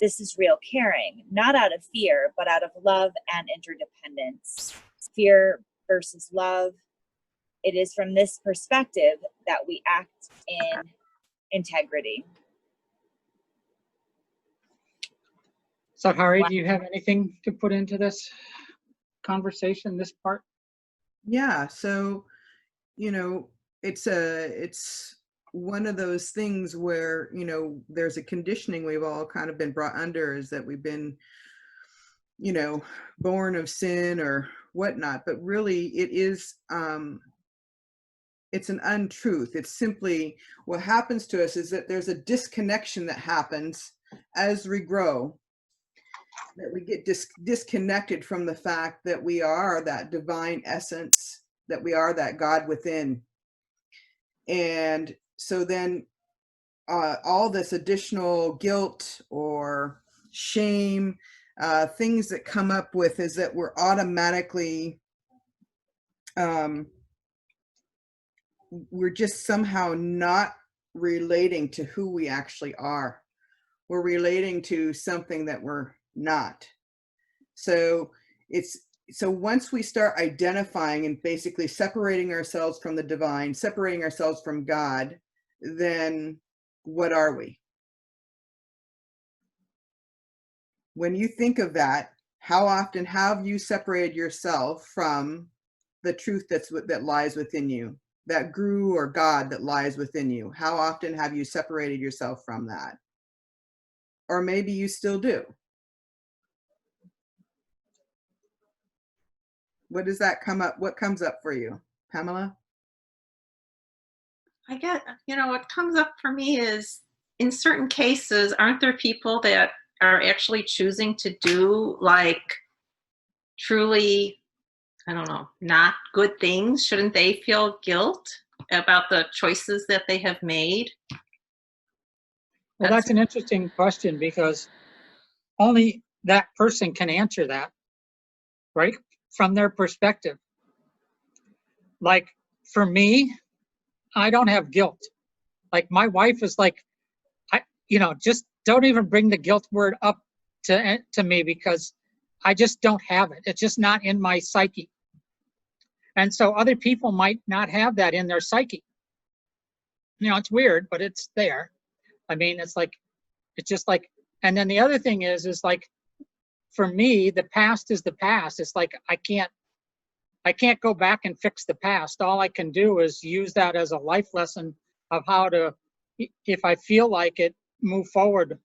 This is real caring, not out of fear, but out of love and interdependence. Fear versus love. It is from this perspective that we act in integrity. So Hari, do you have anything to put into this conversation, this part? Yeah, so, you know, it's one of those things where, you know, there's a conditioning we've all kind of been brought under, is that we've been, you know, born of sin or whatnot, but really it is, it's an untruth. It's simply what happens to us is that there's a disconnection that happens as we grow, that we get disconnected from the fact that we are that divine essence, that we are that God within. And so then all this additional guilt or shame, things that come up with, is that we're automatically, we're just somehow not relating to who we actually are. We're relating to something that we're not. So once we start identifying and basically separating ourselves from the divine, separating ourselves from God, then what are we? When you think of that, how often have you separated yourself from the truth that lies within you, that guru or God that lies within you? How often have you separated yourself from that? Or maybe you still do. What does that come up? What comes up for you, Pamela? I get, what comes up for me is, in certain cases, aren't there people that are actually choosing to do, like, truly I don't know, not good things, shouldn't they feel guilt about the choices that they have made? Well, that's an interesting question because only that person can answer that, right? From their perspective. Like for me, I don't have guilt. Like my wife is like, just don't even bring the guilt word up to me because I just don't have it. It's just not in my psyche. And so other people might not have that in their psyche. It's weird, but it's there. I mean, it's just like, and then the other thing is like, for me, the past is the past. It's like, I can't go back and fix the past. All I can do is use that as a life lesson of how to, if I feel like it, move forward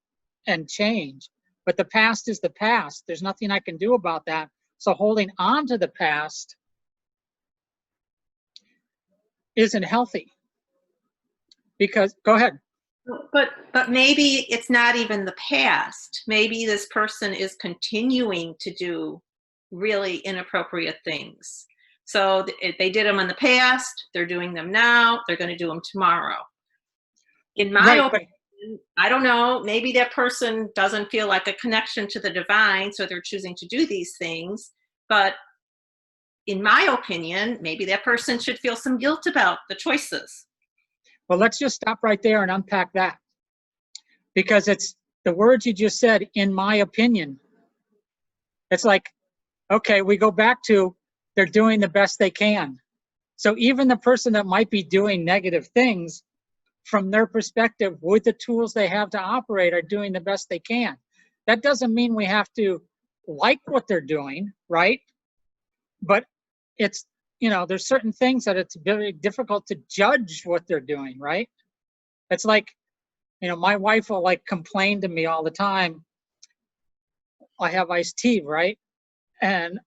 and change. But the past is the past. There's nothing I can do about that. So holding on to the past isn't healthy. Because, go ahead. But maybe it's not even the past. Maybe this person is continuing to do really inappropriate things. So if they did them in the past, they're doing them now, they're going to do them tomorrow. In my opinion, I don't know, maybe that person doesn't feel like a connection to the divine, so they're choosing to do these things. But in my opinion, maybe that person should feel some guilt about the choices. Well, let's just stop right there and unpack that. Because it's the words you just said, in my opinion. It's like, okay, we go back to they're doing the best they can. So even the person that might be doing negative things, from their perspective, with the tools they have to operate, are doing the best they can. That doesn't mean we have to like what they're doing, right? But it's, there's certain things that it's very difficult to judge what they're doing, right? It's like, my wife will like complain to me all the time. I have iced tea, right? And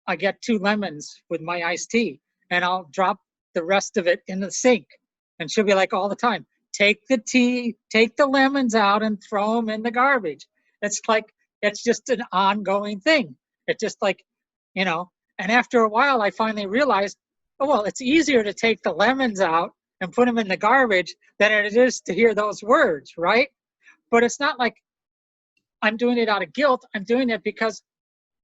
I get 2 lemons with my iced tea, and I'll drop the rest of it in the sink. And she'll be like all the time, take the tea, take the lemons out and throw them in the garbage. It's like, it's just an ongoing thing. It's just like, and after a while, I finally realized, oh, well, it's easier to take the lemons out and put them in the garbage than it is to hear those words, right? But it's not like I'm doing it out of guilt. I'm doing it because,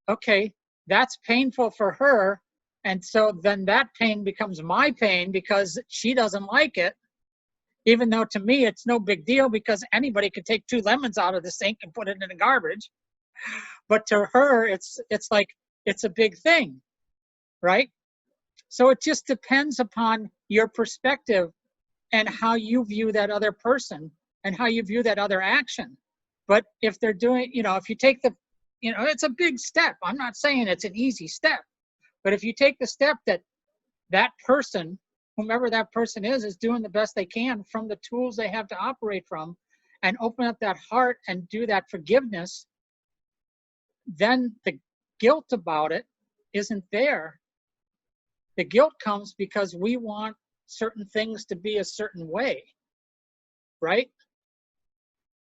okay, that's painful for her. And so then that pain becomes my pain because she doesn't like it. Even though to me, it's no big deal because anybody could take 2 lemons out of the sink and put it in the garbage. But to her, it's like, it's a big thing, right? So it just depends upon your perspective and how you view that other person and how you view that other action. But if they're doing, if you take the, it's a big step. I'm not saying it's an easy step, but if you take the step that that person, whomever that person is doing the best they can from the tools they have to operate from, and open up that heart and do that forgiveness, then the guilt about it isn't there. The guilt comes because we want certain things to be a certain way, right?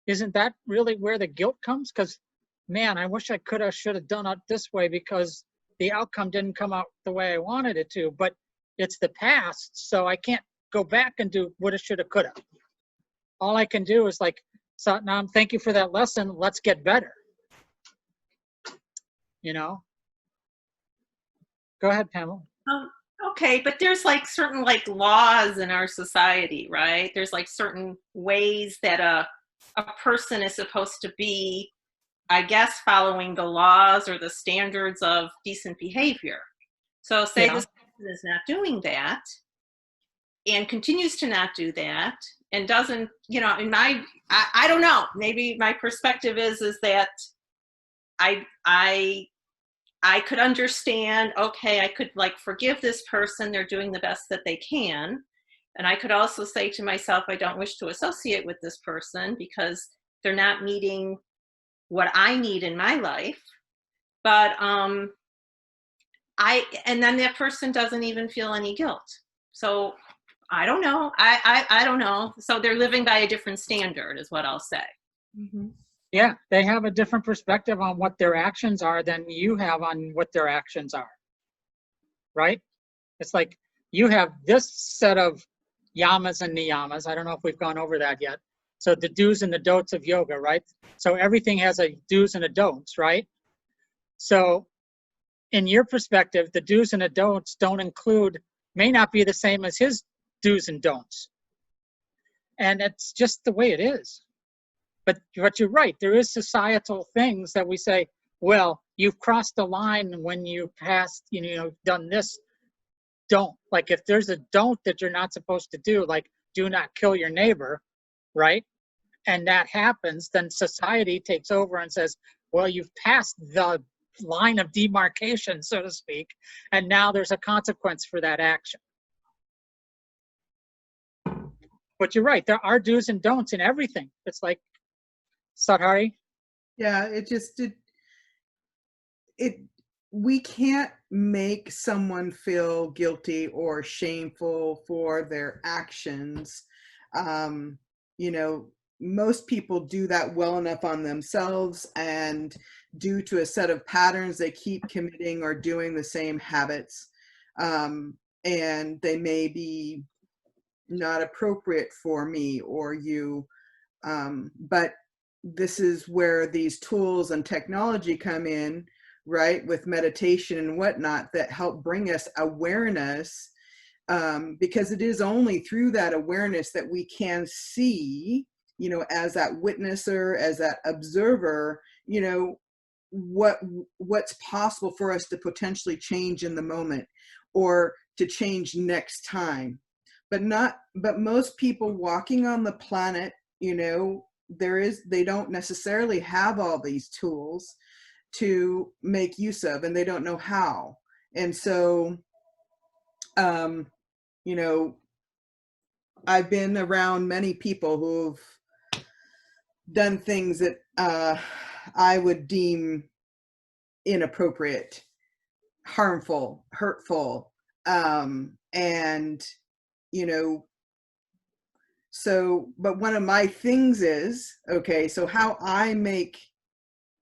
Isn't that really where the guilt comes? Because, man, I wish I could have, should have done it this way because the outcome didn't come out the way I wanted it to. But it's the past, so I can't go back and do woulda, shoulda, coulda. All I can do is like, Satnam, thank you for that lesson. Let's get better. Go ahead, Pamela. Okay, but there's like certain like laws in our society, right? There's like certain ways that a person is supposed to be, I guess, following the laws or the standards of decent behavior. So say this person is not doing that and continues to not do that and doesn't, in my, I don't know, maybe my perspective is that I could understand, okay, I could like forgive this person, they're doing the best that they can. And I could also say to myself, I don't wish to associate with this person because they're not meeting what I need in my life. But and then that person doesn't even feel any guilt. So I don't know. I don't know. So they're living by a different standard is what I'll say. Mm-hmm. Yeah, they have a different perspective on what their actions are than you have on what their actions are. right? It's like you have this set of yamas and niyamas. I don't know if we've gone over that yet. So the do's and the don'ts of yoga, right? So everything has a do's and a don'ts, right? So in your perspective, the do's and the don'ts don't include, may not be the same as his do's and don'ts. And it's just the way it is. But you're right, there is societal things that we say, well, you've crossed the line when you passed, done this. Don't. Like if there's a don't that you're not supposed to do, like do not kill your neighbor, right? And that happens, then society takes over and says, well, you've passed the line of demarcation, so to speak, and now there's a consequence for that action. But you're right, there are do's and don'ts in everything. It's like, Sadhari? Yeah, we can't make someone feel guilty or shameful for their actions. Most people do that well enough on themselves, and due to a set of patterns, they keep committing or doing the same habits. And they may be not appropriate for me or you, but this is where these tools and technology come in, right, with meditation and whatnot, that help bring us awareness, because it is only through that awareness that we can see, as that witnesser, as that observer, what's possible for us to potentially change in the moment or to change next time. But most people walking on the planet, they don't necessarily have all these tools to make use of, and they don't know how. And so, I've been around many people who've done things that I would deem inappropriate, harmful, hurtful, and so, but one of my things is, okay, so how I make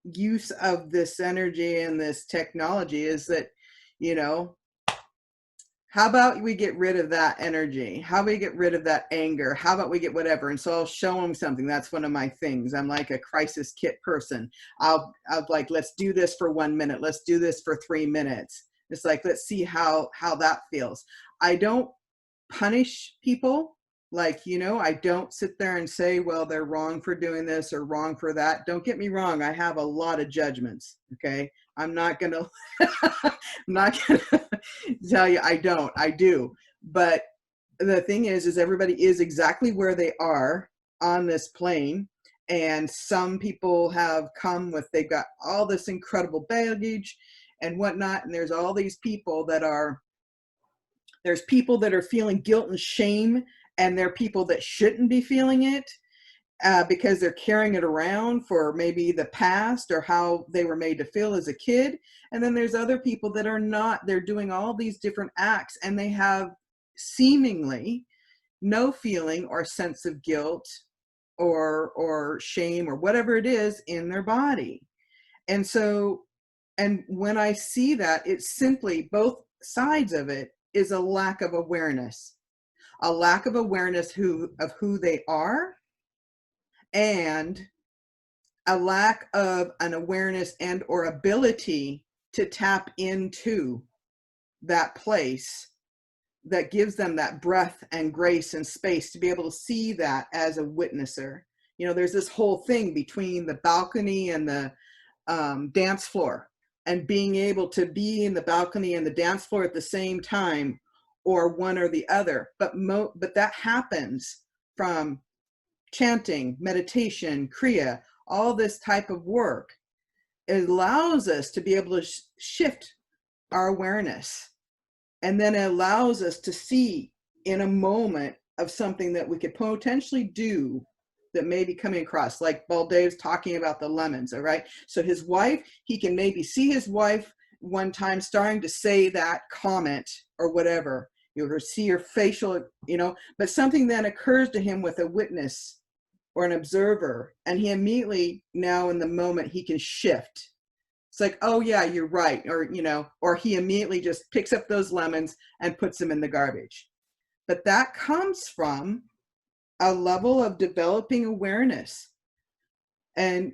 use of this energy and this technology is that, how about we get rid of that energy? How about we get rid of that anger? How about we get whatever? And so I'll show them something. That's one of my things. I'm like a crisis kit person. I'll like, let's do this for 1 minute. Let's do this for 3 minutes. It's like, let's see how that feels. I don't punish people. Like, I don't sit there and say, well, they're wrong for doing this or wrong for that. Don't get me wrong. I have a lot of judgments. Okay. I'm not going to tell you I don't. I do. But the thing is everybody is exactly where they are on this plane. And some people have come with, they've got all this incredible baggage and whatnot. And there's all these people there's people that are feeling guilt and shame, and there are people that shouldn't be feeling it because they're carrying it around for maybe the past or how they were made to feel as a kid. And then there's other people that are not, they're doing all these different acts and they have seemingly no feeling or sense of guilt or shame or whatever it is in their body. And so, and when I see that, it's simply both sides of it is a lack of awareness. A lack of awareness of who they are, and a lack of an awareness and or ability to tap into that place that gives them that breath and grace and space to be able to see that as a witnesser. There's this whole thing between the balcony and the dance floor, and being able to be in the balcony and the dance floor at the same time, or one or the other. But that happens from chanting, meditation, kriya, all this type of work. It allows us to be able to shift our awareness. And then it allows us to see in a moment of something that we could potentially do that may be coming across, like Baldave's talking about the lemons, all right? So his wife, he can maybe see his wife one time starting to say that comment or whatever, or see her facial, but something then occurs to him with a witness or an observer, and he immediately now in the moment, he can shift. It's like, oh yeah, you're right. Or, you know, or he immediately just picks up those lemons and puts them in the garbage. But that comes from a level of developing awareness. And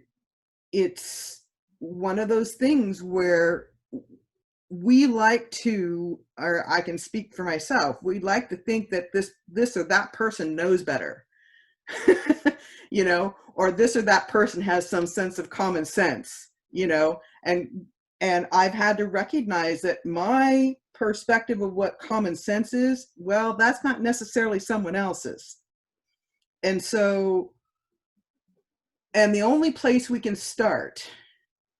it's one of those things where we like to, or I can speak for myself, we like to think that this or that person knows better, you know, or this or that person has some sense of common sense, you know, and I've had to recognize that my perspective of what common sense is, well, that's not necessarily someone else's. And so, and the only place we can start,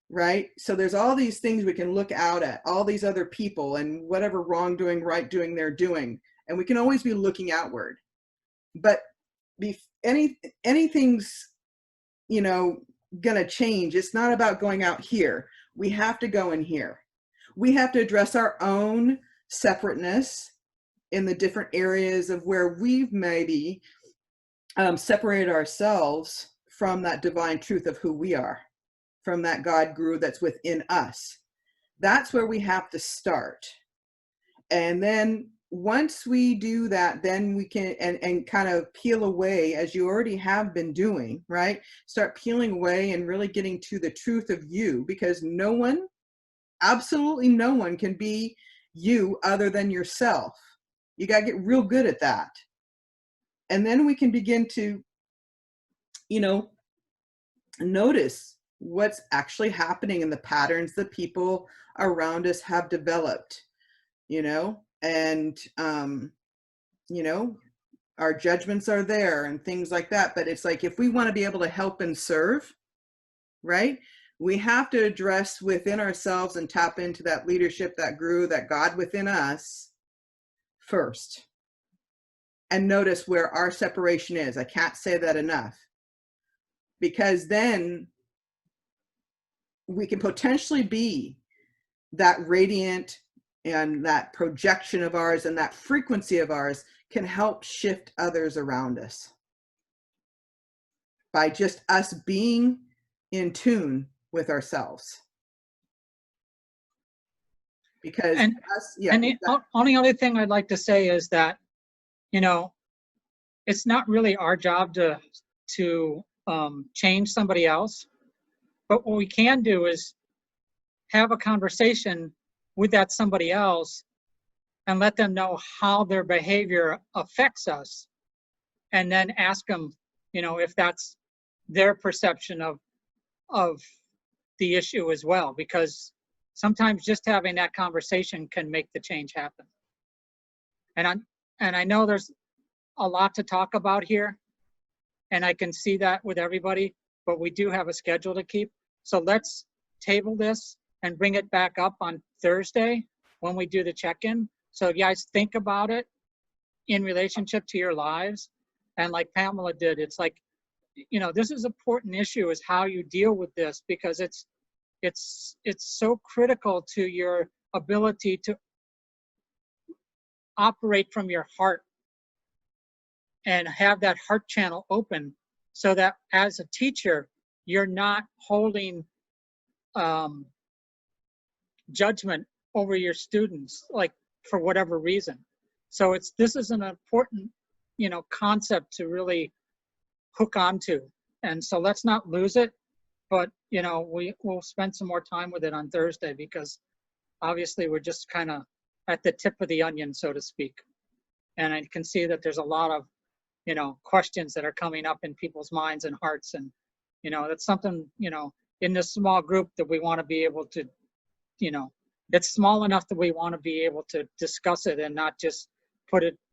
right? So there's all these things we can look out at, all these other people and whatever wrongdoing, right doing they're doing. And we can always be looking outward. But anything's, you know, gonna change. It's not about going out here. We have to go in here. We have to address our own separateness in the different areas of where we've maybe separated ourselves from that divine truth of who we are, from that God guru that's within us. That's where we have to start. And then once we do that, then we can, and kind of peel away, as you already have been doing, right? Start peeling away and really getting to the truth of you, because no one, absolutely no one can be you other than yourself. You got to get real good at that. And then we can begin to, you know, notice what's actually happening in the patterns that people around us have developed, you know, and, you know, our judgments are there and things like that. But it's like, if we want to be able to help and serve, right, we have to address within ourselves and tap into that leadership, that guru, that God within us first, and notice where our separation is. I can't say that enough, because then we can potentially be that radiant, and that projection of ours and that frequency of ours can help shift others around us by just us being in tune with ourselves. Because And the only other thing I'd like to say is that, you know, it's not really our job to change somebody else, but what we can do is have a conversation with that somebody else and let them know how their behavior affects us, and then ask them, you know, if that's their perception of the issue as well, because sometimes just having that conversation can make the change happen. And I know there's a lot to talk about here, and I can see that with everybody, but we do have a schedule to keep. So let's table this and bring it back up on Thursday when we do the check-in. So you guys think about it in relationship to your lives. And like Pamela did, it's like, you know, this is an important issue, is how you deal with this, because it's so critical to your ability to operate from your heart and have that heart channel open, so that as a teacher, you're not holding judgment over your students, like, for whatever reason. So this is an important, you know, concept to really hook onto. And so let's not lose it, but, you know, we'll spend some more time with it on Thursday, because obviously we're just kind of at the tip of the onion, so to speak. And I can see that there's a lot of, you know, questions that are coming up in people's minds and hearts. And, you know, that's something, you know, in this small group that we want to be able to, you know, it's small enough that we want to be able to discuss it and not just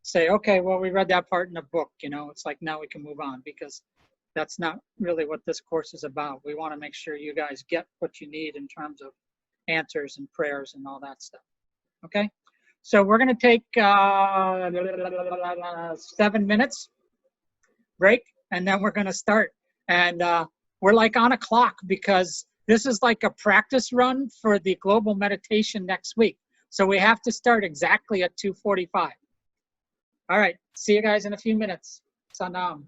say, okay, well, we read that part in a book, you know, it's like, now we can move on, because that's not really what this course is about. We want to make sure you guys get what you need in terms of answers and prayers and all that stuff. Okay, so we're going to take 7 minutes break, and then we're going to start. And we're like on a clock, because this is like a practice run for the global meditation next week. So we have to start exactly at 2:45. All right, see you guys in a few minutes. Sanam.